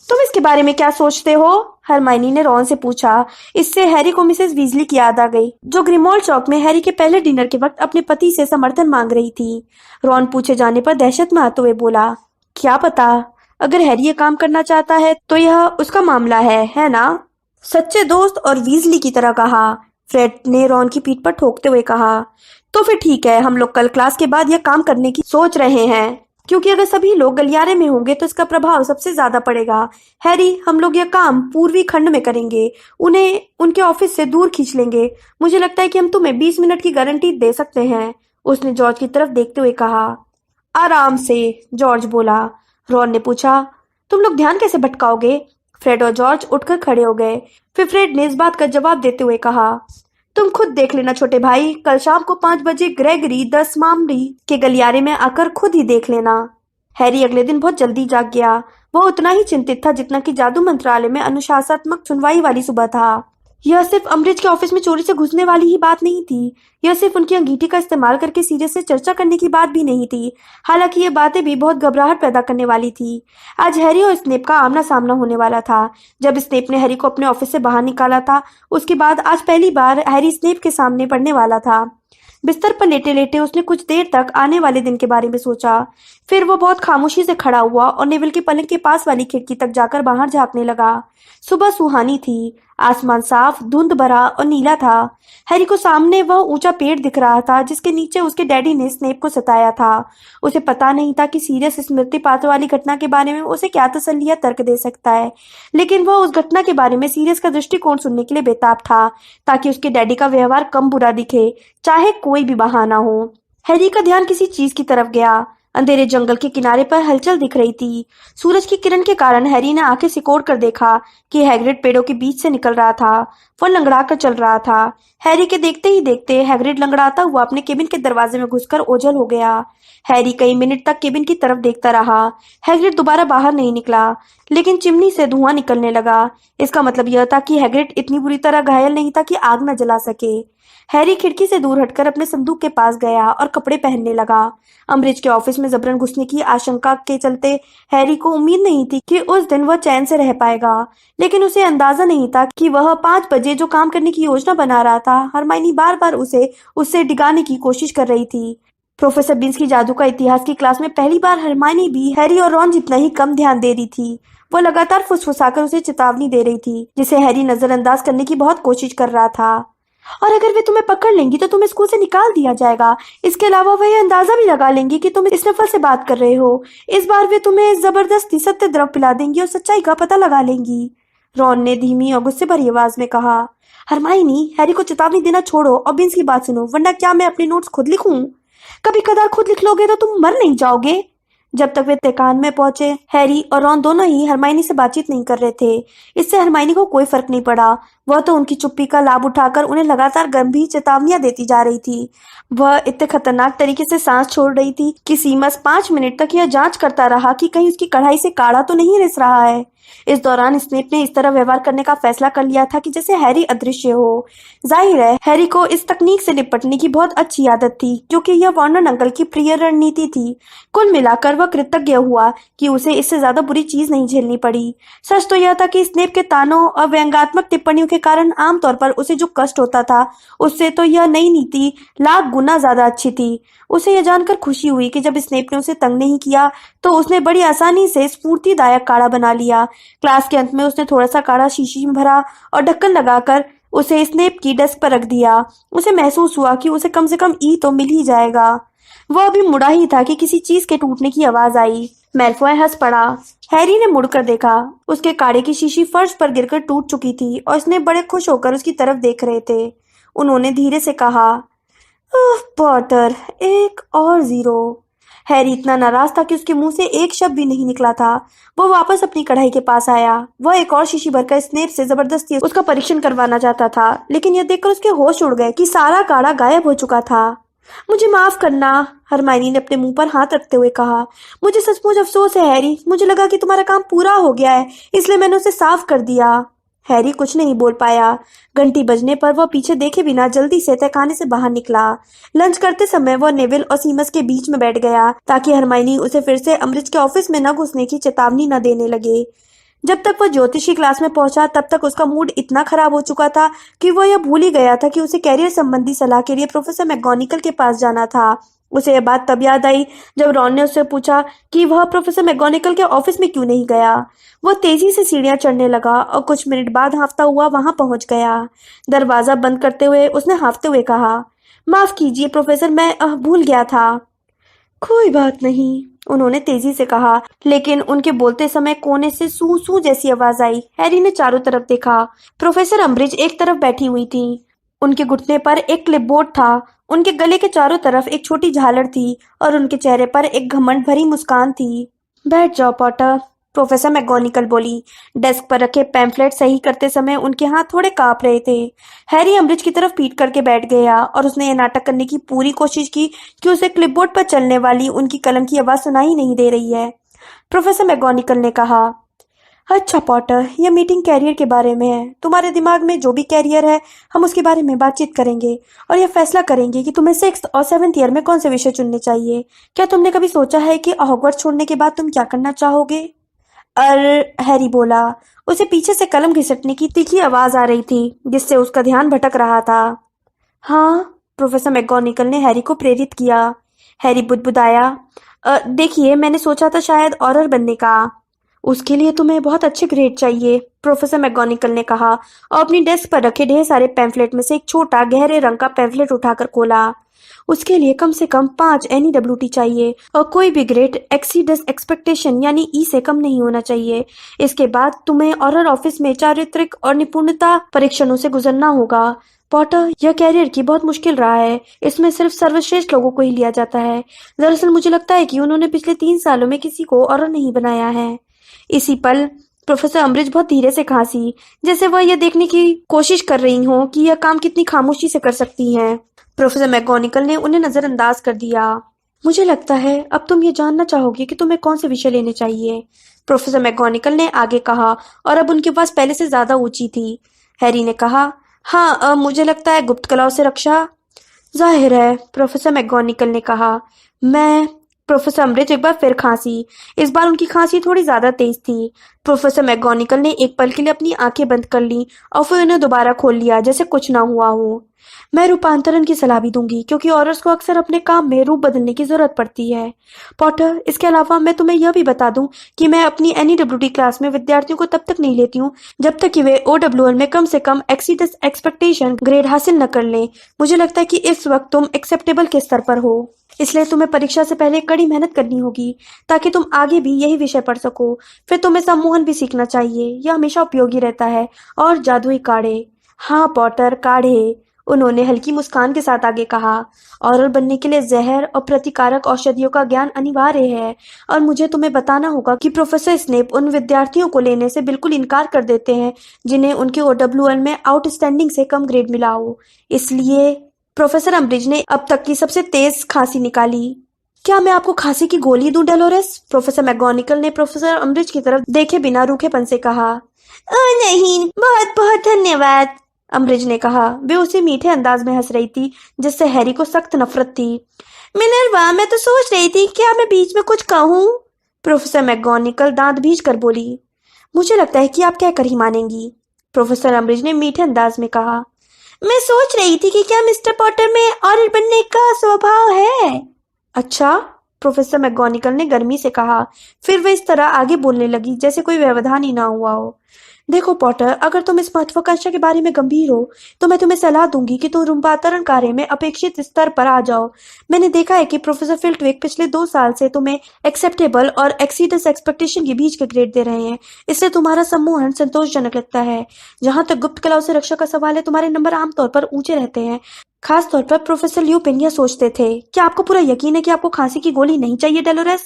तुम इसके बारे में क्या सोचते हो? हरमाइनी ने रॉन से पूछा। इससे हैरी को मिसेस वीजली की याद आ गई, जो ग्रिमोल्ड चौक में हैरी के पहले डिनर के वक्त अपने पति से समर्थन मांग रही थी। रॉन पूछे जाने पर दहशत में आते हुए बोला, क्या पता, अगर हैरी ये काम करना चाहता है तो यह उसका मामला है ना? सच्चे दोस्त और वीजली की तरह कहा, फ्रेड ने रॉन की पीठ पर ठोकते हुए कहा। तो फिर ठीक है, हम लोग कल क्लास के बाद यह काम करने की सोच रहे हैं, क्योंकि अगर सभी लोग गलियारे में होंगे तो इसका प्रभाव सबसे ज्यादा पड़ेगा। हैरी, हम लोग यह काम पूर्वी खंड में करेंगे, उन्हें उनके ऑफिस से दूर खींच लेंगे। मुझे लगता है कि हम तुम्हें 20 मिनट की गारंटी दे सकते हैं, उसने जॉर्ज की तरफ देखते हुए कहा। आराम से, जॉर्ज बोला। रॉन ने पूछा, तुम लोग ध्यान कैसे भटकाओगे? फ्रेड और जॉर्ज उठकर खड़े हो गए। फिर फ्रेड ने इस बात का जवाब देते हुए कहा, तुम खुद देख लेना छोटे भाई, कल शाम को 5 बजे ग्रेगरी द स्मार्मरी के गलियारे में आकर खुद ही देख लेना। हैरी अगले दिन बहुत जल्दी जाग गया। वह उतना ही चिंतित था जितना कि जादू मंत्रालय में अनुशासनात्मक सुनवाई वाली सुबह था। यह सिर्फ अम्बरिज के ऑफिस में चोरी से घुसने वाली ही बात नहीं थी। यह सिर्फ उनकी अंगीठी का इस्तेमाल करके सीरियस से चर्चा करने की बात भी नहीं थी। हालांकि ये बातें भी बहुत घबराहट पैदा करने वाली थी। आज हैरी और स्नेप का आमना सामना होने वाला था। जब स्नेप ने हैरी को अपने ऑफिस से बाहर निकाला था, उसके बाद आज पहली बार हैरी स्नेप के सामने पड़ने वाला था। बिस्तर पर लेटे लेटे उसने कुछ देर तक आने वाले दिन के बारे में सोचा। फिर वो बहुत खामोशी से खड़ा हुआ और नेविल के पलंग के पास वाली खिड़की तक जाकर बाहर झांकने लगा। सुबह सुहानी थी। आसमान साफ, धुंध भरा और नीला था। हैरी को सामने वह ऊंचा पेड़ दिख रहा था जिसके नीचे उसके डैडी ने स्नेप को सताया था। उसे पता नहीं था कि सीरियस स्मृतिपात वाली घटना के बारे में उसे क्या तसल्ली या तर्क दे सकता है, लेकिन वह उस घटना के बारे में सीरियस का दृष्टिकोण सुनने के लिए बेताब था, ताकि उसके डैडी का व्यवहार कम बुरा दिखे, चाहे कोई भी बहाना हो। हैरी का ध्यान किसी चीज की तरफ गया। अंधेरे जंगल के किनारे पर हलचल दिख रही थी। सूरज की किरण के कारण हैरी ने आंखें सिकोड़ कर देखा कि हैग्रिड पेड़ों के बीच से निकल रहा था। वह लंगड़ा कर चल रहा था। हैरी के देखते ही देखते हैग्रिड लंगड़ाता हुआ अपने केबिन के दरवाजे में घुसकर ओझल हो गया। हैरी कई मिनट तक केबिन की तरफ देखता रहा। हैग्रिड दोबारा बाहर नहीं निकला, लेकिन चिमनी से धुआं निकलने लगा। इसका मतलब यह था कि हैग्रिड इतनी बुरी तरह घायल नहीं था कि आग न जला सके। हैरी खिड़की से दूर हटकर अपने संदूक के पास गया और कपड़े पहनने लगा। अम्बरिज के ऑफिस में जबरन घुसने की आशंका के चलते हैरी को उम्मीद नहीं थी कि उस दिन वह चैन से रह पाएगा, लेकिन उसे अंदाजा नहीं था कि वह 5 बजे जो काम करने की योजना बना रहा था, हरमाइनी बार बार उसे उससे डिगाने की कोशिश कर रही थी। प्रोफेसर बीन्स की जादू का इतिहास की क्लास में पहली बार हरमाइनी भी हैरी और रॉन जितना ही कम ध्यान दे रही थी। वो लगातार फुसफुसाकर उसे चेतावनी दे रही थी, जिसे हैरी नजरअंदाज करने की बहुत कोशिश कर रहा था। और अगर वे तुम्हें पकड़ लेंगी तो तुम्हें स्कूल से निकाल दिया जाएगा। इसके अलावा वे यह अंदाजा भी लगा लेंगी कि तुम स्नफल से बात कर रहे हो। इस बार वे तुम्हें जबरदस्ती सत्य द्रव पिला देंगी और सच्चाई का पता लगा लेंगी, रॉन ने धीमी और गुस्से भरी आवाज में कहा। हरमाइनी, हैरी को चेतावनी देना छोड़ो और बीन्स की बात सुनो, वरना क्या मैं अपने नोट्स खुद लिखूं? कभी कदार खुद लिख लोगे तो तुम मर नहीं जाओगे। जब तक वे तहखान में पहुंचे, हैरी और रॉन दोनों ही हरमाइनी से बातचीत नहीं कर रहे थे। इससे हरमाइनी को कोई फर्क नहीं पड़ा। वह तो उनकी चुप्पी का लाभ उठाकर उन्हें लगातार गंभीर चेतावनियां देती जा रही थी। वह इतने खतरनाक तरीके से सांस छोड़ रही थी कि सीमस 5 मिनट तक यह जांच करता रहा कि कहीं उसकी कढ़ाई से काढ़ा तो नहीं रिस रहा है। इस दौरान स्नेप ने इस तरह व्यवहार करने का फैसला कर लिया था कि जैसे हैरी अदृश्य हो। जाहिर है, हैरी को इस तकनीक से निपटने की बहुत अच्छी आदत थी, क्योंकि यह वार्नर अंकल की प्रिय रणनीति थी। कुल मिलाकर वह कृतज्ञ हुआ कि उसे इससे ज्यादा बुरी चीज नहीं झेलनी पड़ी। सच तो यह था कि स्नेप के तानों और व्यंग्यात्मक टिप्पणियों के कारण आमतौर पर उसे जो कष्ट होता था, उससे तो यह नई नीति लाख गुना ज्यादा अच्छी थी। उसे यह जानकर खुशी हुई कि जब स्नेप ने उसे तंग नहीं किया तो उसने बड़ी आसानी से स्फूर्तिदायक काढ़ा बना लिया। क्लास के अंत में उसने थोड़ा सा काढ़ा शीशी में भरा और ढक्कन लगाकर उसे स्नेप की डेस्क पर रख दिया। उसे महसूस हुआ कि उसे कम से कम ई तो मिल ही जाएगा। वह अभी मुड़ा ही था कि किसी चीज के टूटने की आवाज आई। मैल्फॉय हंस पड़ा। हैरी ने मुड़कर देखा। उसके काढ़े की शीशी फर्श पर गिरकर टूट चुकी थी और उसने बड़े खुश होकर उसकी तरफ देख रहे थे। उन्होंने धीरे से कहा, ओह पॉटर, एक और 0। हैरी इतना नाराज था कि उसके मुंह से एक शब्द भी नहीं निकला था। वो वापस अपनी कढ़ाई के पास आया। वह एक और शीशी भरकर स्नेप से जबरदस्ती उसका परीक्षण करवाना चाहता था, लेकिन यह देखकर उसके होश उड़ गए कि सारा काढ़ा गायब हो चुका था। मुझे माफ करना, हरमाइनी ने अपने मुंह पर हाथ रखते हुए कहा। मुझे सचमुच अफसोस है हैरी, मुझे लगा कि तुम्हारा काम पूरा हो गया है, इसलिए मैंने उसे साफ कर दिया। हैरी कुछ नहीं बोल पाया। घंटी बजने पर वह पीछे देखे बिना जल्दी से तहखाने से बाहर निकला। लंच करते समय वह नेविल और सीमस के बीच में बैठ गया, ताकि हरमाइनी उसे फिर से अम्बरिज के ऑफिस में न घुसने की चेतावनी न देने लगे। जब तक वह ज्योतिषी क्लास में पहुंचा, तब तक उसका मूड इतना खराब हो चुका था कि वह यह भूल ही गया था कि उसे कैरियर संबंधी सलाह के लिए प्रोफेसर मैकगोनिकल के पास जाना था। उसे यह बात तब याद आई जब रॉन ने उससे पूछा कि वह प्रोफेसर मैकगोनिकल के ऑफिस में क्यों नहीं गया। वह तेजी से सीढ़ियां चढ़ने लगा और कुछ मिनट बाद हाँफता हुआ वहां पहुंच गया। दरवाजा बंद करते हुए उसने हाँफते हुए कहा, माफ कीजिए प्रोफेसर, मैं भूल गया था। कोई बात नहीं, उन्होंने तेजी से कहा, लेकिन उनके बोलते समय कोने से सू सू जैसी आवाज आई। हैरी ने चारों तरफ देखा। प्रोफेसर अम्बरिज एक तरफ बैठी हुई थी। उनके घुटने पर एक क्लिपबोर्ड था। उनके गले के चारों तरफ एक छोटी झालर थी और उनके चेहरे पर एक घमंड भरी मुस्कान थी। बैठ जाओ पॉटर, प्रोफेसर मैकगोनिकल बोली। डेस्क पर रखे पैम्फलेट सही करते समय उनके हाथ थोड़े कांप रहे थे। हैरी अम्बरिज की तरफ पीट करके बैठ गया और उसने ये नाटक करने की पूरी कोशिश की कि उसे क्लिपबोर्ड पर चलने वाली उनकी कलम की आवाज सुनाई नहीं दे रही है। प्रोफेसर मैकगोनिकल ने कहा, अच्छा पॉटर, यह मीटिंग कैरियर के बारे में है। तुम्हारे दिमाग में जो भी कैरियर है, हम उसके बारे में बातचीत करेंगे और यह फैसला करेंगे कि तुम्हें 6th और 7th ईयर में कौन से विषय चुनने चाहिए। क्या तुमने कभी सोचा है कि हॉगवर्ट्स छोड़ने के बाद तुम क्या करना चाहोगे? हैरी बोला। उसे पीछे से कलम घिसटने की तीखी आवाज आ रही थी, जिससे उसका ध्यान भटक रहा था। हाँ, प्रोफेसर मैकगोनिकल ने हैरी को प्रेरित किया। हैरी बुदबुदाया, देखिए, मैंने सोचा था शायद ऑरर बनने का। उसके लिए तुम्हें बहुत अच्छे ग्रेड चाहिए, प्रोफेसर मैकगोनागल ने कहा और अपनी डेस्क पर रखे ढेर सारे पैम्फलेट में से एक छोटा गहरे रंग का पैम्फलेट उठाकर खोला। उसके लिए कम से कम 5 NEWT चाहिए और कोई भी ग्रेड एक्सीडस एक्सपेक्टेशन यानी ई से कम नहीं होना चाहिए। इसके बाद तुम्हें ऑरर ऑफिस में चारित्रिक और निपुणता परीक्षणों से गुजरना होगा। पॉटर, यह कैरियर की बहुत मुश्किल रहा है। इसमें सिर्फ सर्वश्रेष्ठ लोगों को ही लिया जाता है। दरअसल मुझे लगता है कि उन्होंने पिछले 3 सालों में किसी को ऑरर नहीं बनाया है। इसी पल प्रोफेसर अम्बरिज बहुत धीरे से खांसी, जैसे वह यह देखने की कोशिश कर रही हो कि यह काम कितनी खामोशी से कर सकती हैं। प्रोफेसर मैकगोनागल ने उन्हें नजरअंदाज कर दिया। मुझे लगता है अब तुम ये जानना चाहोगे कि तुम्हें कौन से विषय लेने चाहिए, प्रोफेसर मैकगोनागल ने आगे कहा और अब उनकी आवाज पहले से ज्यादा ऊंची थी। हैरी ने कहा, हाँ, मुझे लगता है गुप्त कलाओं से रक्षा। जाहिर है, प्रोफेसर मैकगोनागल ने कहा। मैं प्रोफेसर अम्बरिज एक बार फिर खांसी। इस बार उनकी खांसी थोड़ी ज्यादा तेज थी। प्रोफेसर मैकगोनागल ने एक पल के लिए अपनी आंखें बंद कर ली और फिर उन्हें दोबारा खोल लिया जैसे कुछ ना हुआ हो। मैं रूपांतरण की सलाह भी दूंगी क्योंकि औरस को अक्सर अपने काम में रूप बदलने की जरूरत पड़ती है। पॉटर, इसके अलावा मैं तुम्हें यह भी बता दूं कि मैं अपनी NEWT क्लास में विद्यार्थियों को तब तक नहीं लेती हूँ जब तक कि वे OWL में कम से कम एक्सीडस एक्सपेक्टेशन ग्रेड हासिल न कर लें। मुझे लगता है कि इस वक्त तुम एक्सेप्टेबल के स्तर पर हो, इसलिए तुम्हें परीक्षा से पहले कड़ी मेहनत करनी होगी ताकि तुम आगे भी यही विषय पढ़ सको। फिर तुम्हें सम्मोहन भी सीखना चाहिए, यह हमेशा उपयोगी रहता है। और जादुई काढ़े। हाँ पॉटर, काढ़े, उन्होंने हल्की मुस्कान के साथ आगे कहा। औरल बनने के लिए जहर और प्रतिकारक औषधियों का ज्ञान अनिवार्य है और मुझे तुम्हें बताना होगा कि प्रोफेसर स्नेप उन विद्यार्थियों को लेने से बिल्कुल इनकार कर देते हैं जिन्हें उनके OWL में आउटस्टैंडिंग से कम ग्रेड मिला हो। इसलिए प्रोफेसर अम्बरिज ने अब तक की सबसे तेज खांसी निकाली। क्या मैं आपको खांसी की गोली दूं डेलोरेस, प्रोफेसर मैकगोनागल ने प्रोफेसर अम्बरिज की तरफ देखे बिना रूखेपन से कहा। नहीं, बहुत बहुत धन्यवाद, अम्बरिज ने कहा। वे उसे मीठे अंदाज में हंस रही थी जिससे हैरी को सख्त नफरत थी। मिनर्वा, मैं तो सोच रही थी क्या मैं बीच में कुछ कहूँ, प्रोफेसर मैकगोनागल दांत भींच कर बोली। मुझे लगता है कि आप कहकर ही मानेंगी, प्रोफेसर अम्बरिज ने मीठे अंदाज में कहा। मैं सोच रही थी कि क्या मिस्टर पॉटर में ऑरल बनने का स्वभाव है। अच्छा, प्रोफेसर मैकगोनागल ने गर्मी से कहा। फिर वे इस तरह आगे बोलने लगी जैसे कोई व्यवधान ही ना हुआ हो। देखो पॉटर, अगर तुम इस महत्वाकांक्षा के बारे में गंभीर हो तो मैं तुम्हें सलाह दूंगी कि तुम रूपांतरण कार्य में अपेक्षित स्तर पर आ जाओ। मैंने देखा है कि प्रोफेसर फिल्टविक पिछले 2 साल से तुम्हें एक्सेप्टेबल और एक्सीडस एक्सपेक्टेशन के बीच के ग्रेड दे रहे हैं, इसलिए तुम्हारा सम्मोहन संतोषजनक लगता है। जहां तक गुप्त कलाओं से रक्षा का सवाल है, तुम्हारे नंबर आमतौर पर ऊंचे रहते हैं। खास तौर पर प्रोफेसर ल्यूपिन यह सोचते थे। क्या आपको पूरा यकीन है कि आपको खांसी की गोली नहीं चाहिए डेलोरेस?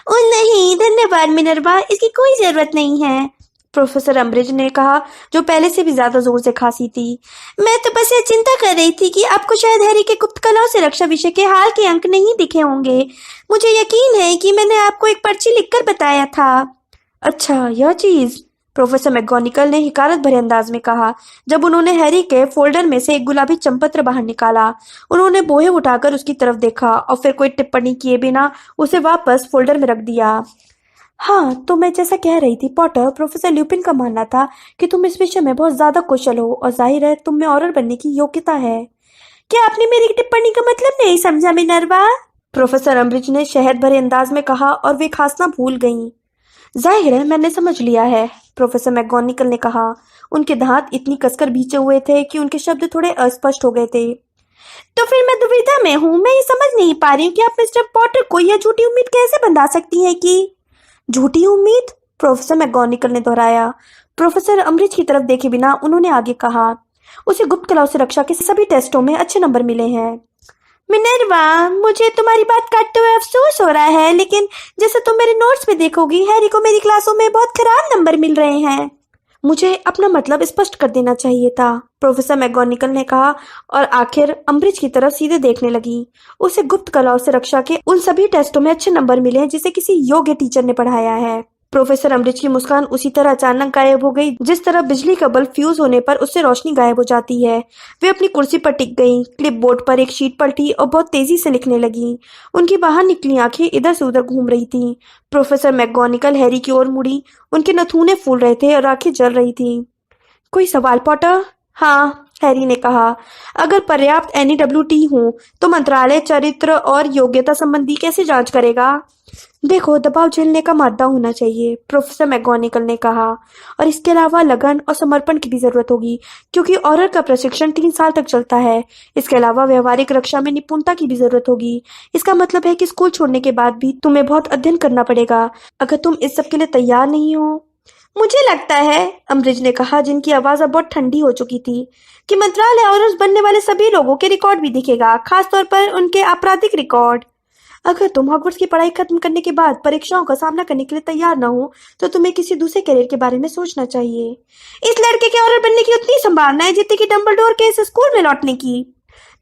ओ नहीं, धन्यवाद मिनर्वा, इसकी कोई जरूरत नहीं है, प्रोफेसर अम्बरिज ने कहा, जो पहले से भी ज्यादा जोर से खांसी थी। मैं तो बस ये चिंता कर रही थी कि आपको शायद हैरी के गुप्त कलाओं से रक्षा विषय के हाल के अंक नहीं दिखे होंगे। मुझे यकीन है कि मैंने आपको एक पर्ची लिखकर बताया था। अच्छा, यह चीज, प्रोफेसर मैकगोनागल ने हिकारत भरे अंदाज में कहा जब उन्होंने हैरी के फोल्डर में से एक गुलाबी चंपत्र बाहर निकाला। उन्होंने बोहे उठाकर उसकी तरफ देखा और फिर कोई टिप्पणी किए बिना उसे वापस फोल्डर में रख दिया। हाँ, तो मैं जैसा कह रही थी पॉटर, प्रोफेसर ल्यूपिन का मानना था कि तुम इस विषय में बहुत ज्यादा कुशल हो और जाहिर है तुम में ऑरर बनने की योग्यता है। क्या आपने मेरी टिप्पणी का मतलब नहीं समझा मिनर्वा? प्रोफेसर अम्बरिज ने शहद भरे अंदाज में कहा और वे खांसना भूल गईं। जाहिर है मैंने समझ लिया है, प्रोफेसर मैकगोनागल ने कहा। उनके दांत इतनी कसकर भींचे हुए थे कि उनके शब्द थोड़े अस्पष्ट हो गए थे। तो फिर मैं दुविधा में हूँ। मैं ये समझ नहीं पा रही हूँ कि आप मिस्टर पॉटर को यह झूठी उम्मीद कैसे बंधा सकती हैं कि झूठी उम्मीद, प्रोफेसर मैकगोनागल ने दोहराया। प्रोफेसर अम्बरिज की तरफ देखे बिना उन्होंने आगे कहा, उसे गुप्त कलाओं से रक्षा के सभी टेस्टों में अच्छे नंबर मिले हैं। मिनर्वा, मुझे तुम्हारी बात काटते हुए अफसोस हो रहा है, लेकिन जैसे तुम मेरे नोट्स में देखोगी, हैरी को मेरी क्लासों में बहुत खराब नंबर मिल रहे हैं। मुझे अपना मतलब स्पष्ट कर देना चाहिए था, प्रोफेसर मैकगोनागल ने कहा और आखिर अम्बरिज की तरफ सीधे देखने लगी। उसे गुप्त कलाओं से रक्षा के उन सभी टेस्टों में अच्छे नंबर मिले हैं जिसे किसी योग्य टीचर ने पढ़ाया है। प्रोफेसर अम्बरिज की मुस्कान उसी तरह अचानक गायब हो गई जिस तरह बिजली का बल्ब फ्यूज होने पर उससे रोशनी गायब हो जाती है। वे अपनी कुर्सी पर टिक गईं, क्लिपबोर्ड पर एक शीट पलटी और बहुत तेजी से लिखने लगी। उनकी बाहर निकली आंखें इधर से उधर घूम रही थीं। प्रोफेसर मैकगोनागल हैरी की ओर मुड़ी। उनके नथुने फूल रहे थे और आंखें जल रही थी। कोई सवाल पॉटर? हाँ, हैरी ने कहा। अगर पर्याप्त NEWT हो तो मंत्रालय चरित्र और योग्यता संबंधी कैसे जांच करेगा? देखो, दबाव झेलने का मादा होना चाहिए, प्रोफेसर मैगोनिकल ने कहा, और इसके अलावा लगन और समर्पण की भी जरूरत होगी, क्योंकि ऑरर का प्रशिक्षण 3 साल तक चलता है। इसके अलावा व्यवहारिक रक्षा में निपुणता की भी जरूरत होगी। इसका मतलब है कि स्कूल छोड़ने के बाद भी तुम्हें बहुत अध्ययन करना पड़ेगा। अगर तुम इस सब के लिए तैयार नहीं हो। मुझे लगता है, अम्बरिज ने कहा, जिनकी आवाज अब बहुत ठंडी हो चुकी थी, कि मंत्रालय और बनने वाले सभी लोगों के रिकॉर्ड भी दिखेगा, खासतौर पर उनके आपराधिक रिकॉर्ड। अगर तुम हॉगवर्ट्स की पढ़ाई खत्म करने के बाद परीक्षाओं का सामना करने के लिए तैयार न हो तो तुम्हें किसी दूसरे करियर के बारे में सोचना चाहिए। इस लड़के के ऑरर बनने की उतनी संभावना है जितनी कि डंबलडोर के इस स्कूल में लौटने की।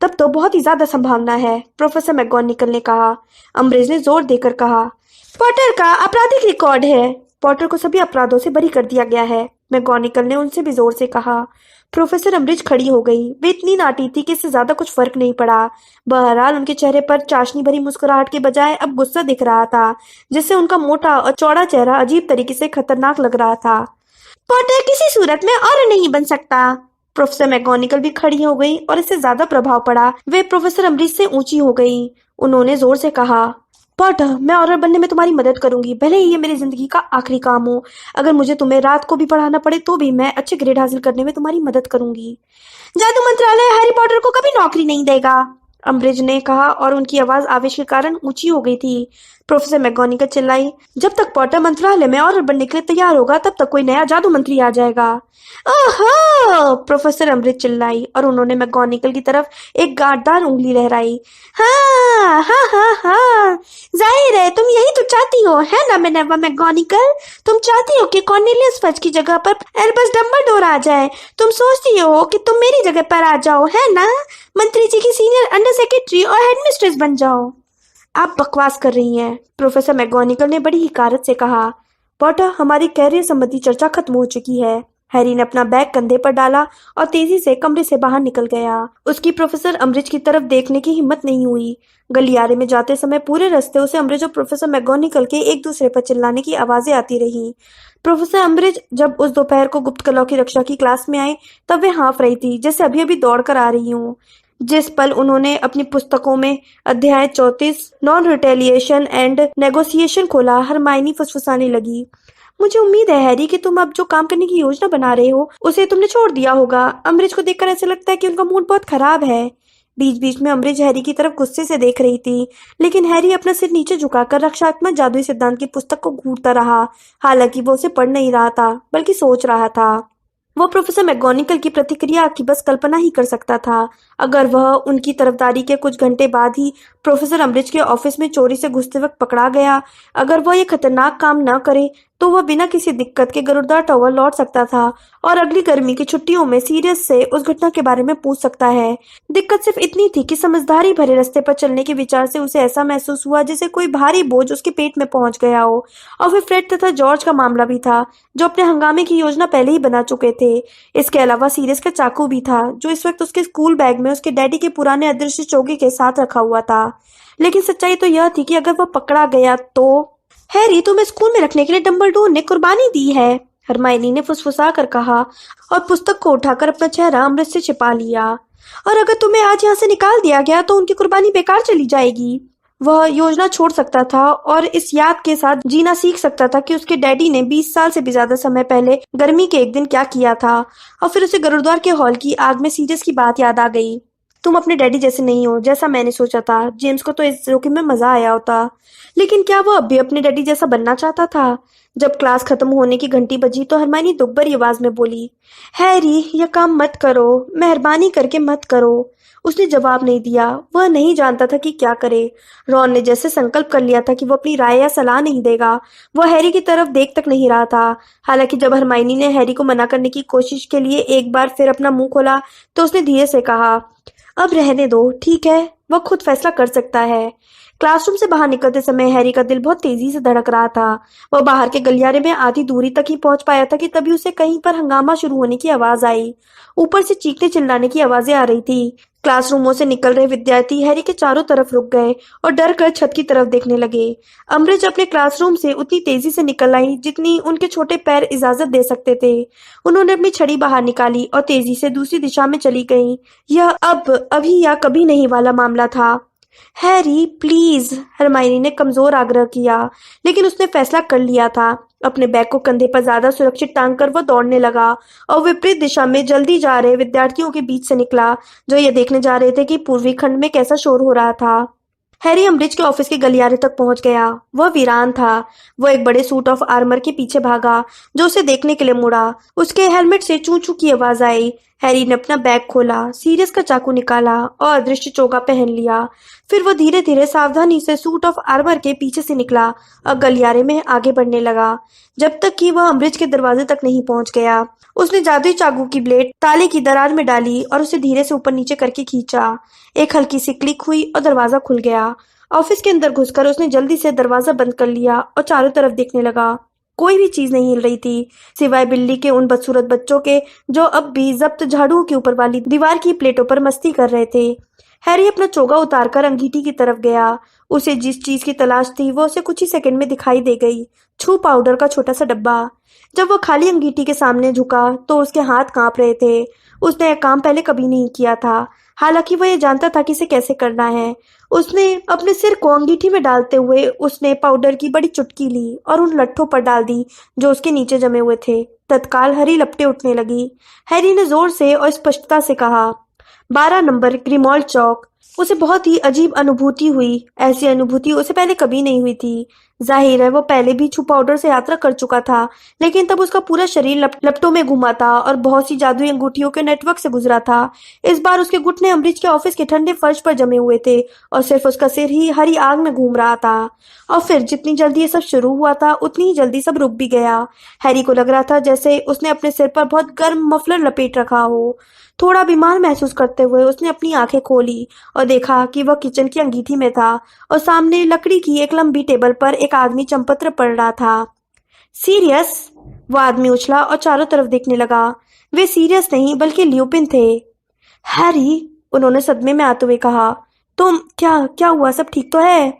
तब तो बहुत ही ज्यादा संभावना है, प्रोफेसर मैगोनिकल ने कहा। अम्बरिज ने जोर देकर कहा, पॉटर का आपराधिक रिकॉर्ड है। पॉटर को सभी अपराधों से बरी कर दिया गया है, मैगोनिकल ने उनसे भी जोर से कहा। प्रोफेसर अम्बरिज खड़ी हो गई। वे इतनी नाटी थी कि इससे ज्यादा कुछ फर्क नहीं पड़ा। बहरहाल उनके चेहरे पर चाशनी भरी मुस्कुराहट के बजाय अब गुस्सा दिख रहा था, जिससे उनका मोटा और चौड़ा चेहरा अजीब तरीके से खतरनाक लग रहा था। पॉटर किसी सूरत में और नहीं बन सकता। प्रोफेसर मैगोनिकल भी खड़ी हो गई और इससे ज्यादा प्रभाव पड़ा। वे प्रोफेसर अम्बरिज से ऊंची हो गई। उन्होंने जोर से कहा, पॉटर, मैं ऑरर बनने में तुम्हारी मदद करूंगी, भले ही ये मेरी जिंदगी का आखिरी काम हो। अगर मुझे तुम्हें रात को भी पढ़ाना पड़े तो भी मैं अच्छे ग्रेड हासिल करने में तुम्हारी मदद करूंगी। जादू मंत्रालय हैरी पॉटर को कभी नौकरी नहीं देगा, अम्बरिज ने कहा, और उनकी आवाज आवेश के कारण ऊंची हो गई थी। प्रोफेसर मैगोनिकल चिल्लाई, जब तक पॉटर मंत्रालय में ऑरर बनने के लिए तैयार होगा तब तक कोई नया जादू मंत्री आ जाएगा। ओहो, प्रोफेसर अम्बरिज चिल्लाई, और उन्होंने मैगोनिकल की तरफ एक गार्डदार उंगली लहराई। हाँ हाँ हाँ हाँ, जाहिर है तुम यही तो चाहती हो, है ना मिनर्वा मैगोनिकल? तुम चाहती हो कि कॉर्नेलियस फज की जगह पर एल्बस डंबलडोर आ जाए। तुम सोचती हो कि तुम मेरी जगह पर आ जाओ, है ना? मंत्री जी की सीनियर अंडर सेक्रेटरी और हेडमिस्ट्रेस बन जाओ। आप बकवास कर रही हैं, प्रोफेसर मैगोनिकल ने बड़ी हिकारत से कहा। पॉटर, हमारी कैरियर संबंधी चर्चा खत्म हो चुकी है। हैरी ने अपना बैग कंधे पर डाला और तेजी से कमरे से बाहर निकल गया। उसकी प्रोफेसर अम्बरिज की तरफ देखने की हिम्मत नहीं हुई। गलियारे में जाते समय पूरे रास्ते उसे अम्बरिज और प्रोफेसर मैगोनिकल के एक दूसरे पर चिल्लाने की आवाजें आती रही। प्रोफेसर अम्बरिज जब उस दोपहर को गुप्त कलाओं की रक्षा की क्लास में आए तब वे हाँफ रही थी, जैसे अभी अभी दौड़ कर आ रही हूँ। जिस पल उन्होंने अपनी पुस्तकों में अध्याय 34 नॉन रिटेलिएशन एंड नेगोशिएशन खोला, हरमाइनी फुसफुसाने लगी। मुझे उम्मीद है हैरी कि तुम अब जो काम करने की योजना बना रहे हो उसे तुमने छोड़ दिया होगा। अम्बरिज को देखकर ऐसा लगता है कि उनका मूड बहुत खराब है। बीच बीच में अम्बरिज हैरी की तरफ गुस्से से देख रही थी, लेकिन हैरी अपना सिर नीचे झुकाकर रक्षात्मक जादुई सिद्धांत की पुस्तक को घूरता रहा। हालांकि वो उसे पढ़ नहीं रहा था, बल्कि सोच रहा था। वो प्रोफेसर मैगोनिकल की प्रतिक्रिया की बस कल्पना ही कर सकता था। अगर वह उनकी तरफदारी के कुछ घंटे बाद ही प्रोफेसर अम्बरिज के ऑफिस में चोरी से घुसते वक्त पकड़ा गया, अगर वह ये खतरनाक काम न करे तो वह बिना किसी दिक्कत के गरुड़दार टावर लौट सकता था और अगली गर्मी की छुट्टियों में सीरियस से उस घटना के बारे में पूछ सकता है। दिक्कत सिर्फ इतनी थी कि समझदारी भरे रास्ते पर चलने के विचार से उसे ऐसा महसूस हुआ जैसे कोई भारी बोझ उसके पेट में पहुंच गया हो। और फिर फ्रेड तथा जॉर्ज का मामला भी था, जो अपने हंगामे की योजना पहले ही बना चुके थे। इसके अलावा सीरियस का चाकू भी था, जो इस वक्त उसके स्कूल बैग में उसके डैडी के पुराने अदृश्य चौकी के साथ रखा हुआ था। लेकिन सच्चाई तो यह थी कि अगर वह पकड़ा गया तो हैरी, तुम्हें स्कूल में रखने के लिए डंबलडोर ने कुर्बानी दी है, हरमाइनी ने फुसफुसा कर कहा, और पुस्तक को उठाकर अपना चेहरा अमृत से छिपा लिया। और अगर तुम्हें आज यहाँ से निकाल दिया गया तो उनकी कुर्बानी बेकार चली जाएगी। वह योजना छोड़ सकता था और इस याद के साथ जीना सीख सकता था कि उसके डैडी ने 20 साल से भी ज्यादा समय पहले गर्मी के एक दिन क्या किया था। और फिर उसे गुरुद्वार के हॉल की आग में सीरियस की बात याद आ गई। तुम अपने डैडी जैसे नहीं हो जैसा मैंने सोचा था। जेम्स को तो इस जोखिम में मजा आया होता, लेकिन क्या वो अब भी अपने डैडी जैसा बनना चाहता था? जब क्लास खत्म होने की घंटी बजी तो हरमाइनी दुख भरी आवाज में बोली, हैरी, यह काम मत करो, मेहरबानी करके मत करो। उसने जवाब नहीं दिया। वह नहीं जानता था कि क्या करे। रॉन ने जैसे संकल्प कर लिया था कि वो अपनी राय या सलाह नहीं देगा। वह हैरी की तरफ देख तक नहीं रहा था। हालांकि जब हरमाइनी ने हैरी को मना करने की कोशिश के लिए एक बार फिर अपना मुंह खोला तो उसने धीरे से कहा, अब रहने दो, ठीक है, वह खुद फैसला कर सकता है। क्लासरूम से बाहर निकलते समय हैरी का दिल बहुत तेजी से धड़क रहा था। वह बाहर के गलियारे में आधी दूरी तक ही पहुंच पाया था कि तभी उसे कहीं पर हंगामा शुरू होने की आवाज आई। ऊपर से चीखने चिल्लाने की आवाजें आ रही थी। क्लासरूमों से निकल रहे विद्यार्थी हैरी के चारों तरफ रुक गए और डर कर छत की तरफ देखने लगे। अम्बridge अपने क्लासरूम से उतनी तेजी से निकल आई जितनी उनके छोटे पैर इजाजत दे सकते थे। उन्होंने अपनी छड़ी बाहर निकाली और तेजी से दूसरी दिशा में चली गईं। यह अब अभी या कभी नहीं वाला मामला था। हैरी प्लीज, हरमाइनी ने कमजोर आग्रह किया, लेकिन उसने फैसला कर लिया था। अपने बैग को कंधे पर ज्यादा सुरक्षित टांग कर वो दौड़ने लगा और विपरीत दिशा में जल्दी जा रहे विद्यार्थियों के बीच से निकला, जो ये देखने जा रहे थे कि पूर्वी खंड में कैसा शोर हो रहा था। हैरी अम्बridge के ऑफिस के गलियारे तक पहुंच गया। वह वीरान था। वो एक बड़े सूट ऑफ आर्मर के पीछे भागा, जो उसे देखने के लिए मुड़ा। उसके हेलमेट से चू चू की आवाज आई। हैरी ने अपना बैग खोला, सीरियस का चाकू निकाला और अदृश्य चोगा पहन लिया। फिर वो धीरे धीरे सावधानी से सूट ऑफ आर्मर के पीछे से निकला और गलियारे में आगे बढ़ने लगा, जब तक कि वह अम्बridge के दरवाजे तक नहीं पहुंच गया। उसने जादुई चाकू की ब्लेड ताले की दरार में डाली और उसे धीरे से ऊपर नीचे करके खींचा। एक हल्की सी क्लिक हुई और दरवाजा खुल गया। ऑफिस के अंदर घुसकर उसने जल्दी से दरवाजा बंद कर लिया और चारों तरफ देखने लगा। कोई भी चीज नहीं हिल रही थी, सिवाय बिल्ली के उन बदसूरत बच्चों के जो अब भी जब्त झाड़ुओं के ऊपर वाली दीवार की प्लेटों पर मस्ती कर रहे थे। हैरी अपना चोगा उतारकर अंगीठी की तरफ गया। उसे जिस चीज की तलाश थी वो उसे कुछ ही सेकंड में दिखाई दे गई। छू पाउडर का छोटा सा डब्बा। जब वो खाली अंगीठी के सामने झुका तो उसके हाथ कांप रहे थे। उसने यह काम पहले कभी नहीं किया था, हालांकि वो ये जानता था कि इसे कैसे करना है। उसने अपने सिर को अंगीठी में डालते हुए उसने पाउडर की बड़ी चुटकी ली और उन लट्ठों पर डाल दी जो उसके नीचे जमे हुए थे। तत्काल हरी लपटें उठने लगी। हैरी ने जोर से और स्पष्टता से कहा, 12 नंबर ग्रिमॉल्ड चौक। उसे बहुत ही अजीब अनुभूति हुई। ऐसी अनुभूति उसे पहले कभी नहीं हुई थी। जाहिर है वो पहले भी छू पाउडर से यात्रा कर चुका था, लेकिन तब उसका पूरा शरीर लपटों में घुमा था और बहुत सी जादुई अंगूठियों के नेटवर्क से गुजरा था। इस बार उसके घुटने अम्बridge के ऑफिस के ठंडे फर्श पर जमे हुए थे और सिर्फ उसका सिर ही हरी आग में घूम रहा था। और फिर जितनी जल्दी ये सब शुरू हुआ था उतनी ही जल्दी सब रुक भी गया। हैरी को लग रहा था जैसे उसने अपने सिर पर बहुत गर्म मफलर लपेट रखा हो। थोड़ा बीमार महसूस करते हुए उसने अपनी आंखें खोली और देखा कि वह किचन की अंगीठी में था और सामने लकड़ी की एक लंबी टेबल पर एक आदमी चंपत्र पढ़ रहा था। सीरियस? वो आदमी उछला और चारों तरफ देखने लगा। वे सीरियस नहीं बल्कि ल्यूपिन थे। हैरी, उन्होंने सदमे में आते हुए कहा, तुम क्या क्या हुआ? सब ठीक तो है?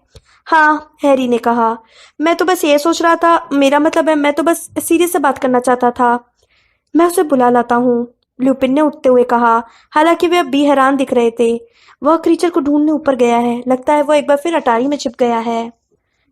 हाँ, हैरी ने कहा, मैं तो बस ये सोच रहा था, मेरा मतलब है मैं तो बस सीरियस से बात करना चाहता था। मैं उसे बुला लाता हूँ, ल्यूपिन ने उठते हुए कहा, हालांकि वे अब भी हैरान दिख रहे थे। वह क्रीचर को ढूंढने ऊपर गया है। लगता है वो एक बार फिर अटारी में छिप गया है।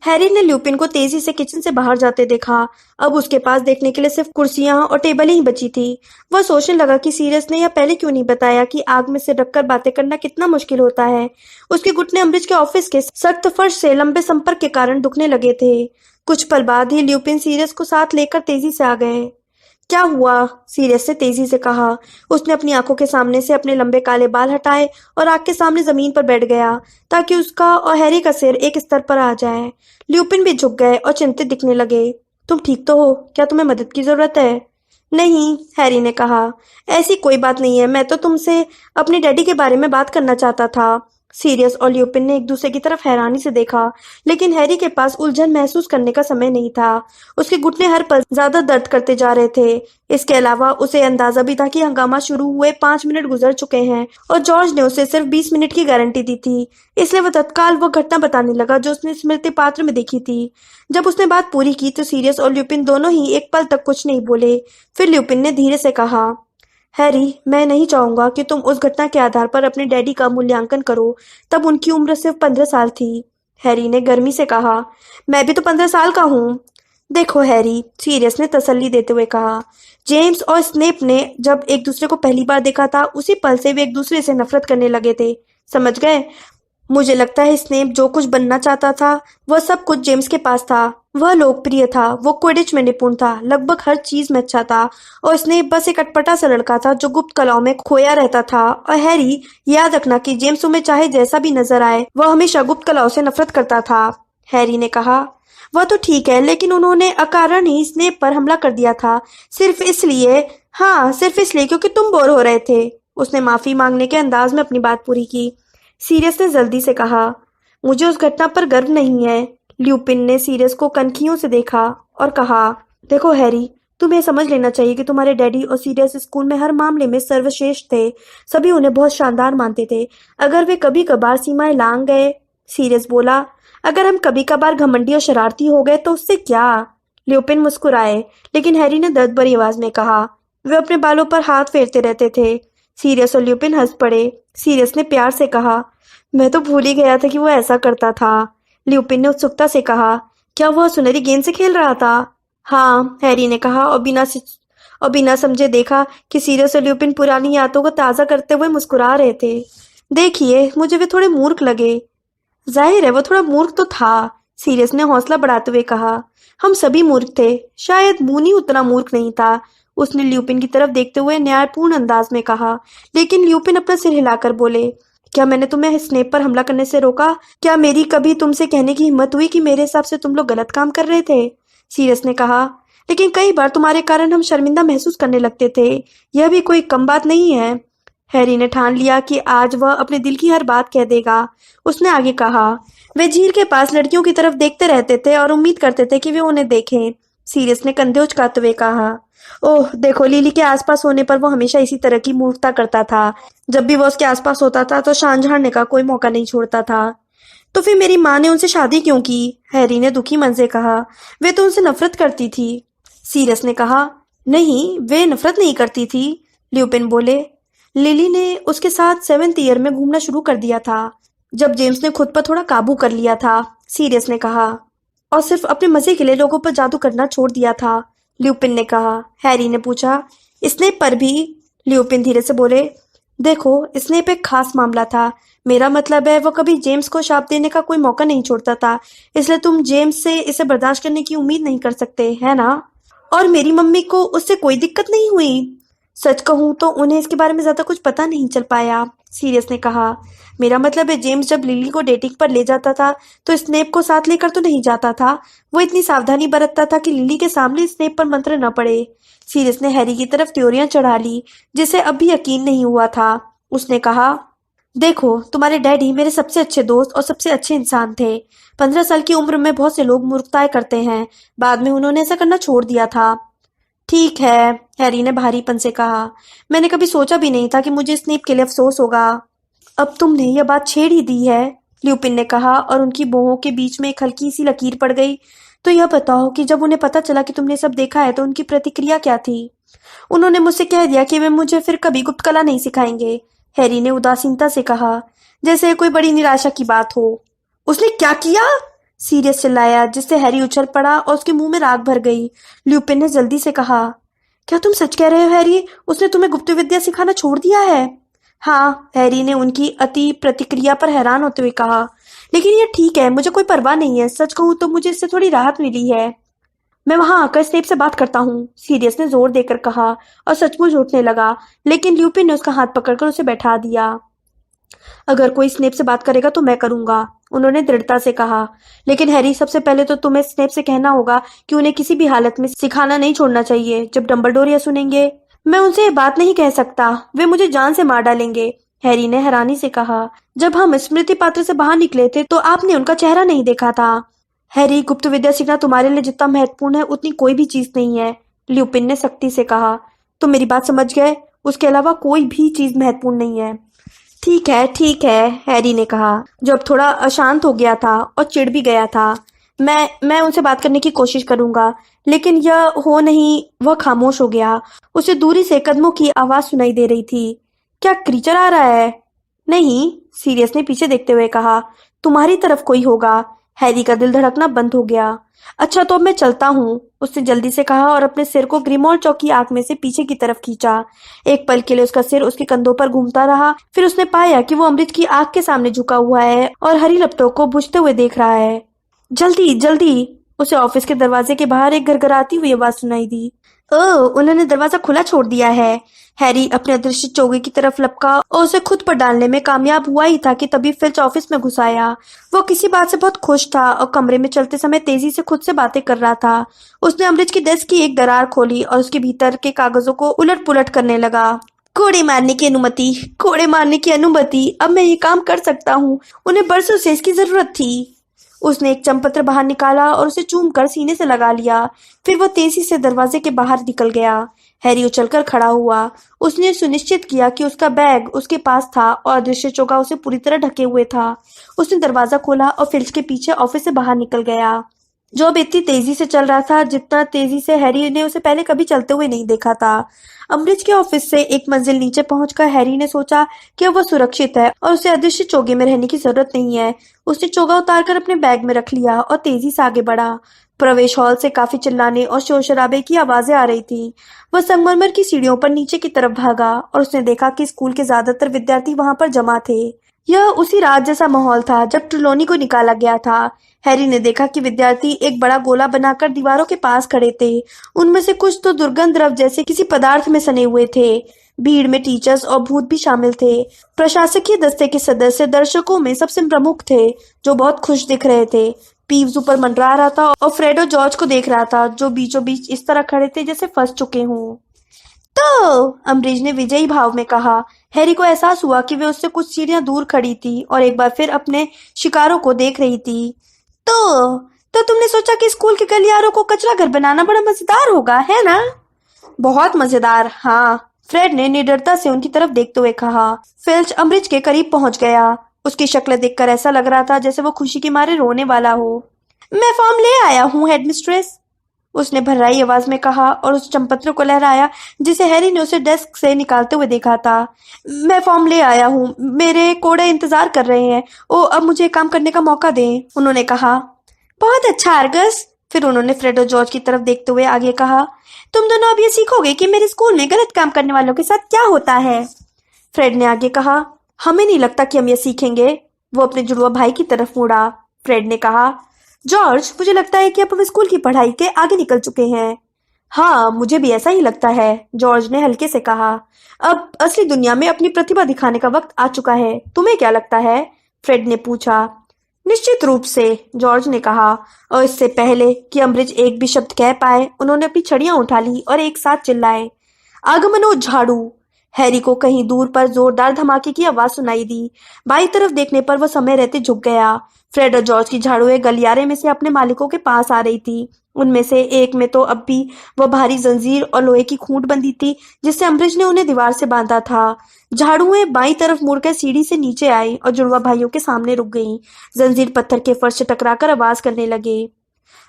हैरी ने ल्यूपिन को तेजी से किचन से बाहर जाते देखा। अब उसके पास देखने के लिए सिर्फ कुर्सियां और टेबल ही बची थी। वह सोचने लगा कि सीरियस ने यह पहले क्यों नहीं बताया कि आग में से रखकर बातें करना कितना मुश्किल होता है। उसके घुटने अम्बridge के ऑफिस के सख्त फर्श से लंबे संपर्क के कारण दुखने लगे थे। कुछ पल बाद ही ल्यूपिन सीरियस को साथ लेकर तेजी से आ गए। क्या हुआ? सीरियस ने तेजी से कहा। उसने अपनी आंखों के सामने से अपने लंबे काले बाल हटाए और आग के सामने जमीन पर बैठ गया ताकि उसका और हैरी का सिर एक स्तर पर आ जाए। ल्यूपिन भी झुक गए और चिंतित दिखने लगे। तुम ठीक तो हो? क्या तुम्हें मदद की जरूरत है? नहीं, हैरी ने कहा, ऐसी कोई बात नहीं है। मैं तो तुमसे अपने डैडी के बारे में बात करना चाहता था। सीरियस और ल्यूपिन ने एक दूसरे की तरफ हैरानी से देखा, लेकिन हैरी के पास उलझन महसूस करने का समय नहीं था। उसके घुटने हर पल ज्यादा दर्द करते जा रहे थे। इसके अलावा उसे अंदाजा भी था कि हंगामा शुरू हुए 5 मिनट गुजर चुके हैं और जॉर्ज ने उसे सिर्फ 20 मिनट की गारंटी दी थी। इसलिए वह तत्काल वो घटना बताने लगा जो उसने स्मृति पात्र में देखी थी। जब उसने बात पूरी की तो सीरियस और ल्यूपिन दोनों ही एक पल तक कुछ नहीं बोले। फिर ल्यूपिन ने धीरे से कहा, हैरी, मैं नहीं चाहूंगा कि तुम उस घटना के आधार पर अपने डैडी का मूल्यांकन करो। तब उनकी उम्र सिर्फ 15 साल थी। हैरी ने गर्मी से कहा, मैं भी तो 15 साल का हूँ। देखो हैरी, सीरियस ने तसल्ली देते हुए कहा, जेम्स और स्नेप ने जब एक दूसरे को पहली बार देखा था उसी पल से वे एक दूसरे से नफरत करने लगे थे। समझ गए? मुझे लगता है स्नेप जो कुछ बनना चाहता था वह सब कुछ जेम्स के पास था। वह लोकप्रिय था, वो क्विडिच में निपुण था, लगभग हर चीज में अच्छा था, और स्नेप बस एक अटपटा सा लड़का था जो गुप्त कलाओं में खोया रहता था। और हैरी, याद रखना कि जेम्स तुम्हें चाहे जैसा भी नजर आए वह हमेशा गुप्त कलाओं से नफरत करता था। हैरी ने कहा, वह तो ठीक है, लेकिन उन्होंने अकारण ही स्नेप पर हमला कर दिया था। सिर्फ इसलिए, हाँ सिर्फ इसलिए क्योंकि तुम बोर हो रहे थे। उसने माफी मांगने के अंदाज में अपनी बात पूरी की। सीरियस ने जल्दी से कहा, मुझे उस घटना पर गर्व नहीं है। ल्यूपिन ने सीरियस को कनखियों से देखा और कहा, देखो हैरी, तुम्हें समझ लेना चाहिए कि तुम्हारे डैडी और सीरियस स्कूल में हर मामले में सर्वश्रेष्ठ थे। सभी उन्हें बहुत शानदार मानते थे। अगर वे कभी कभार सीमाएं लांघ गए, सीरियस बोला, अगर हम कभी कभार घमंडी और शरारती हो गए तो उससे क्या? ल्यूपिन मुस्कुराए, लेकिन हैरी ने दर्द भरी आवाज में कहा, वे अपने बालों पर हाथ फेरते रहते थे। सीरियस और ल्यूपिन हंस पड़े। सीरियस ने प्यार से कहा, मैं तो भूल ही गया था कि वो ऐसा करता था। ल्यूपिन ने उत्सुकता से कहा, क्या वह सुनहरी गेंद से खेल रहा था? हाँ, हैरी ने कहा और बिना समझे देखा कि सीरियस और ल्यूपिन पुरानी यादों को ताज़ा करते हुए मुस्कुरा रहे थे। देखिए, मुझे वे थोड़े मूर्ख लगे। जाहिर है वो थोड़ा मूर्ख तो था, सीरियस ने हौसला बढ़ाते हुए कहा। हम सभी मूर्ख थे, शायद मूनी उतना मूर्ख नहीं था। उसने ल्यूपिन की तरफ देखते हुए न्यायपूर्ण अंदाज में कहा। लेकिन ल्यूपिन अपना सिर हिलाकर बोले, क्या मैंने तुम्हें स्नेप पर हमला करने से रोका? क्या मेरी कभी तुमसे कहने की हिम्मत हुई कि मेरे हिसाब से तुम लोग गलत काम कर रहे थे? सीरियस ने कहा, लेकिन कई बार तुम्हारे कारण हम शर्मिंदा महसूस करने लगते थे। यह भी कोई कम बात नहीं है। हैरी ने ठान लिया कि आज वह अपने दिल की हर बात कह देगा। उसने आगे कहा, वे झील के पास लड़कियों की तरफ देखते रहते थे और उम्मीद करते थे कि वे उन्हें देखें। सीरियस ने कंधे उचकाते हुए कहा, ओह देखो, लिली के आसपास होने पर वो हमेशा इसी तरह की मूर्खता करता था। जब भी वो उसके आसपास होता था तो शान झाड़ने का कोई मौका नहीं छोड़ता था। तो फिर मेरी माँ ने उनसे शादी क्यों की? हैरी ने दुखी मन से कहा, वे तो उनसे नफरत करती थी। सीरियस ने कहा, नहीं, वे नफरत नहीं करती थी। ल्यूपिन बोले, लिली ने उसके साथ 7th ईयर में घूमना शुरू कर दिया था, जब जेम्स ने खुद पर थोड़ा काबू कर लिया था। सीरियस ने कहा, और सिर्फ अपने मजे के लिए लोगों पर जादू करना छोड़ दिया था। ल्यूपिन ने कहा। हैरी ने पूछा, स्नेप पर भी? ल्यूपिन धीरे से बोले, देखो, स्नेप एक खास मामला था। मेरा मतलब है वो कभी जेम्स को शाप देने का कोई मौका नहीं छोड़ता था, इसलिए तुम जेम्स से इसे बर्दाश्त करने की उम्मीद नहीं कर सकते, है ना? और मेरी मम्मी को उससे कोई दिक्कत नहीं हुई। सच कहूं तो उन्हें इसके बारे में ज्यादा कुछ पता नहीं चल पाया, सीरियस ने कहा। मेरा मतलब है जेम्स जब लिली को डेटिंग पर ले जाता था तो स्नेप को साथ लेकर तो नहीं जाता था। वो इतनी सावधानी बरतता था कि लिली के सामने स्नेप पर मंत्र न पड़े। सीरियस ने हैरी की तरफ त्योरियां चढ़ा ली, जिसे अब भी यकीन नहीं हुआ था। उसने कहा, देखो, तुम्हारे डैडी मेरे सबसे अच्छे दोस्त और सबसे अच्छे इंसान थे। 15 साल की उम्र में बहुत से लोग मूर्खताएं करते हैं, बाद में उन्होंने ऐसा करना छोड़ दिया था। ठीक है, हैरी ने भारीपन से कहा, मैंने कभी सोचा भी नहीं था कि मुझे स्नेप के लिए अफसोस होगा। अब तुमने यह बात छेड़ ही दी है, ल्यूपिन ने कहा, और उनकी बाहों के बीच में एक हल्की सी लकीर पड़ गई। तो यह बताओ कि जब उन्हें पता चला कि तुमने सब देखा है तो उनकी प्रतिक्रिया क्या थी? उन्होंने मुझसे कह दिया कि वे मुझे फिर कभी गुप्त कला नहीं सिखाएंगे, हैरी ने उदासीनता से कहा, जैसे कोई बड़ी निराशा की बात हो। उसने क्या किया? सीरियस चिल्लाया, जिससे हैरी उछल पड़ा और उसके मुंह में राख भर गई। ल्यूपिन ने जल्दी से कहा, क्या तुम सच कह रहे हो हैरी? उसने तुम्हें गुप्त विद्या सिखाना छोड़ दिया है? हाँ, हैरी ने उनकी अति प्रतिक्रिया पर हैरान होते हुए कहा, लेकिन ये ठीक है, मुझे कोई परवाह नहीं है। सच कहूं तो मुझे इससे थोड़ी राहत मिली है। मैं वहां आकर स्नेप से बात करता हूँ, सीरियस ने जोर देकर कहा और सचमुच उठने लगा, लेकिन ल्यूपिन ने उसका हाथ पकड़कर उसे बैठा दिया। अगर कोई स्नेप से बात करेगा तो मैं करूंगा, उन्होंने दृढ़ता से कहा। लेकिन हैरी, सबसे पहले तो तुम्हें स्नेप से कहना होगा कि उन्हें किसी भी हालत में सिखाना नहीं छोड़ना चाहिए। जब डंबलडोर यह सुनेंगे, मैं उनसे ये बात नहीं कह सकता, वे मुझे जान से मार डालेंगे, हैरी ने हैरानी से कहा। जब हम स्मृति पात्र से बाहर निकले थे तो आपने उनका चेहरा नहीं देखा था। हैरी, गुप्त विद्या सीखना तुम्हारे लिए जितना महत्वपूर्ण है उतनी कोई भी चीज नहीं है, ल्यूपिन ने सख्ती से कहा। तुम मेरी बात समझ गए? उसके अलावा कोई भी चीज महत्वपूर्ण नहीं है। ठीक है, हैरी ने कहा, जो अब थोड़ा अशांत हो गया था और चिढ़ भी गया था। मैं उनसे बात करने की कोशिश करूंगा, लेकिन यह हो नहीं। वह खामोश हो गया। उसे दूरी से कदमों की आवाज सुनाई दे रही थी। क्या क्रीचर आ रहा है? नहीं, सीरियस ने पीछे देखते हुए कहा, तुम्हारी तरफ कोई होगा। हैरी का दिल धड़कना बंद हो गया। अच्छा, तो अब मैं चलता हूँ, उसने जल्दी से कहा और अपने सिर को ग्रिमोल्ड चौक की आंख में से पीछे की तरफ खींचा। एक पल के लिए उसका सिर उसके कंधों पर घूमता रहा, फिर उसने पाया कि वो अमृत की आंख के सामने झुका हुआ है और हरी लपटों को बुझते हुए देख रहा है। जल्दी जल्दी, उसे ऑफिस के दरवाजे के बाहर एक घरघराती हुई आवाज सुनाई दी। ओह, उन्होंने दरवाजा खुला छोड़ दिया है। हैरी अपने अदृश्य चोगे की तरफ लपका और उसे खुद पर डालने में कामयाब हुआ ही था कि तभी फिल्च ऑफिस में घुस आया। वो किसी बात से बहुत खुश था और कमरे में चलते समय तेजी से खुद से बातें कर रहा था। उसने अमृत की डेस्क की एक दरार खोली और उसके भीतर के कागजों को उलट पुलट करने लगा। कोड़े मारने की अनुमति, कोड़े मारने की अनुमति, अब मैं ये काम कर सकता हूँ। उन्हें बरसों से इसकी जरूरत थी। उसने एक चंपत्र बाहर निकाला और उसे चूम कर सीने से लगा लिया। फिर वो तेजी से दरवाजे के बाहर निकल गया। हैरी उछलकर खड़ा हुआ। उसने सुनिश्चित किया कि उसका बैग उसके पास था और अदृश्य चोगा उसे पूरी तरह ढके हुए था। उसने दरवाजा खोला और फिल्च के पीछे ऑफिस से बाहर निकल गया। जो अब इतनी तेजी से चल रहा था जितना तेजी से हैरी ने उसे पहले कभी चलते हुए नहीं देखा था। अम्बridge के ऑफिस से एक मंजिल नीचे पहुंचकर हैरी ने सोचा कि अब वह सुरक्षित है और उसे अदृश्य चोगे में रहने की जरूरत नहीं है। उसने चोगा उतारकर अपने बैग में रख लिया और तेजी से आगे बढ़ा। प्रवेश हॉल से काफी चिल्लाने और शोर शराबे की आवाजें आ रही थी। वह संगमरमर की सीढ़ियों पर नीचे की तरफ भागा और उसने देखा कि स्कूल के ज्यादातर विद्यार्थी वहां पर जमा थे। यह उसी रात जैसा माहौल था जब ट्रुलोनी को निकाला गया था। हैरी ने देखा कि विद्यार्थी एक बड़ा गोला बनाकर दीवारों के पास खड़े थे। उनमें से कुछ तो दुर्गंध द्रव जैसे किसी पदार्थ में सने हुए थे। भीड़ में टीचर्स और भूत भी शामिल थे। प्रशासकीय दस्ते के सदस्य दर्शकों में सबसे प्रमुख थे, जो बहुत खुश दिख रहे थे। पीव्स ऊपर मंडरा रहा था और फ्रेड और जॉर्ज को देख रहा था, जो बीचों बीच इस तरह खड़े थे जैसे फंस चुके हों। तो अम्बरीज ने विजयी भाव में कहा। हैरी को एहसास हुआ कि वे उससे कुछ सीढ़ियां दूर खड़ी थी और एक बार फिर अपने शिकारों को देख रही थी। तो तुमने सोचा कि स्कूल के गलियारों को कचरा घर बनाना बड़ा मजेदार होगा, है ना? बहुत मजेदार, हाँ, फ्रेड ने निडरता से उनकी तरफ देखते हुए कहा। फिल्च अम्बridge के करीब पहुंच गया। उसकी शक्ल देखकर ऐसा लग रहा था जैसे वो खुशी के मारे रोने वाला हो। मैं फॉर्म ले आया हूँ, हेडमिस्ट्रेस, उसने भर्राई आवाज में कहा और उस चंपत्र को लहराया जिसे हैरी ने उसे डेस्क से निकालते हुए देखा था। मैं फॉर्म ले आया हूँ, मेरे कोड़े इंतजार कर रहे हैं। ओ, अब मुझे काम करने का मौका दें, उन्होंने कहा। बहुत अच्छा आर्गस, फिर उन्होंने फ्रेड और जॉर्ज की तरफ देखते हुए आगे कहा। तुम दोनों अब ये सीखोगे कि मेरे स्कूल में गलत काम करने वालों के साथ क्या होता है। फ्रेड ने आगे कहा। हमें नहीं लगता कि हम ये सीखेंगे। वो अपने जुड़वा भाई की तरफ मुड़ा। फ्रेड ने कहा। जॉर्ज, मुझे लगता है कि अब हम स्कूल की पढ़ाई के आगे निकल चुके हैं। हाँ, मुझे भी ऐसा ही लगता है, जॉर्ज ने हल्के से कहा। अब असली दुनिया में अपनी प्रतिभा दिखाने का वक्त आ चुका है। तुम्हें क्या लगता है? फ्रेड ने पूछा। निश्चित रूप से, जॉर्ज ने कहा, और इससे पहले कि अम्बridge एक भी शब्द कह पाए, उन्होंने अपनी छड़ियां उठा ली और एक साथ चिल्लाए, आगमनो झाड़ू। हैरी को कहीं दूर पर जोरदार धमाके की आवाज सुनाई दी। बाईं तरफ देखने पर वह समय रहते झुक गया। फ्रेड और जॉर्ज की झाड़ुएं गलियारे में से अपने मालिकों के पास आ रही थी। उनमें से एक में तो अब भी वह भारी जंजीर और लोहे की खूंट बंधी थी जिससे अम्बridge ने उन्हें दीवार से बांधा था। झाड़ुएं बाईं तरफ मुड़कर सीढ़ी से नीचे आई और जुड़वा भाइयों के सामने रुक गईं। जंजीर पत्थर के फर्श से टकराकर आवाज करने लगे।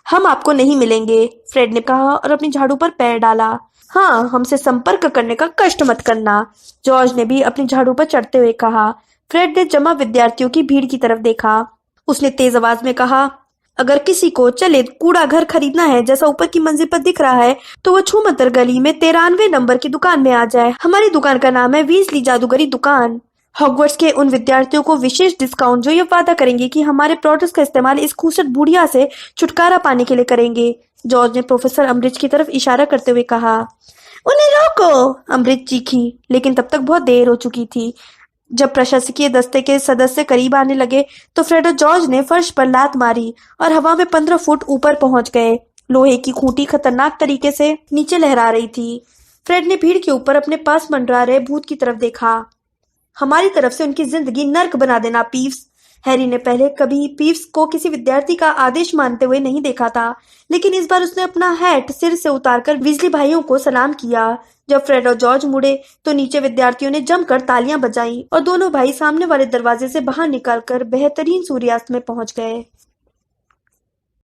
हम आपको नहीं मिलेंगे, फ्रेड ने कहा और अपनी झाड़ू पर पैर डाला। हाँ, हमसे संपर्क करने का कष्ट मत करना, जॉर्ज ने भी अपनी झाड़ू पर चढ़ते हुए कहा। फ्रेड ने जमा विद्यार्थियों की भीड़ की तरफ देखा। उसने तेज आवाज में कहा, अगर किसी को चले कूड़ा घर खरीदना है जैसा ऊपर की मंजिल पर दिख रहा है, तो वह छूमंतर गली में 93 नंबर की दुकान में आ जाए। हमारी दुकान का नाम है वीजली जादूगरी दुकान। हॉगवर्ट्स के उन विद्यार्थियों को विशेष डिस्काउंट जो ये वादा करेंगे कि हमारे प्रोडक्ट्स का इस्तेमाल इस खूबसूरत बुढ़िया से छुटकारा पाने के लिए करेंगे, जॉर्ज ने प्रोफेसर अम्बridge की तरफ इशारा करते हुए कहा। उन्हें रोको, अम्बridge चीखी, लेकिन तब तक बहुत देर हो चुकी थी। जब प्रशासकीय दस्ते के सदस्य करीब आने लगे तो फ्रेड और जॉर्ज ने फर्श पर लात मारी और हवा में 15 फुट ऊपर पहुंच गए। लोहे की खूंटी खतरनाक तरीके से नीचे लहरा रही थी। फ्रेड ने भीड़ के ऊपर अपने पास मंडरा रहे भूत की तरफ देखा। हमारी तरफ से उनकी जिंदगी नर्क बना देना, पीव्स। हैरी ने पहले कभी पीव्स को किसी विद्यार्थी का आदेश मानते हुए नहीं देखा था, लेकिन इस बार उसने अपना हैट सिर से उतारकर वीजली भाइयों को सलाम किया। जब फ्रेड और जॉर्ज मुड़े तो नीचे विद्यार्थियों ने जमकर तालियां बजाईं और दोनों भाई सामने वाले दरवाजे से बाहर निकलकर बेहतरीन सूर्यास्त में पहुंच गए।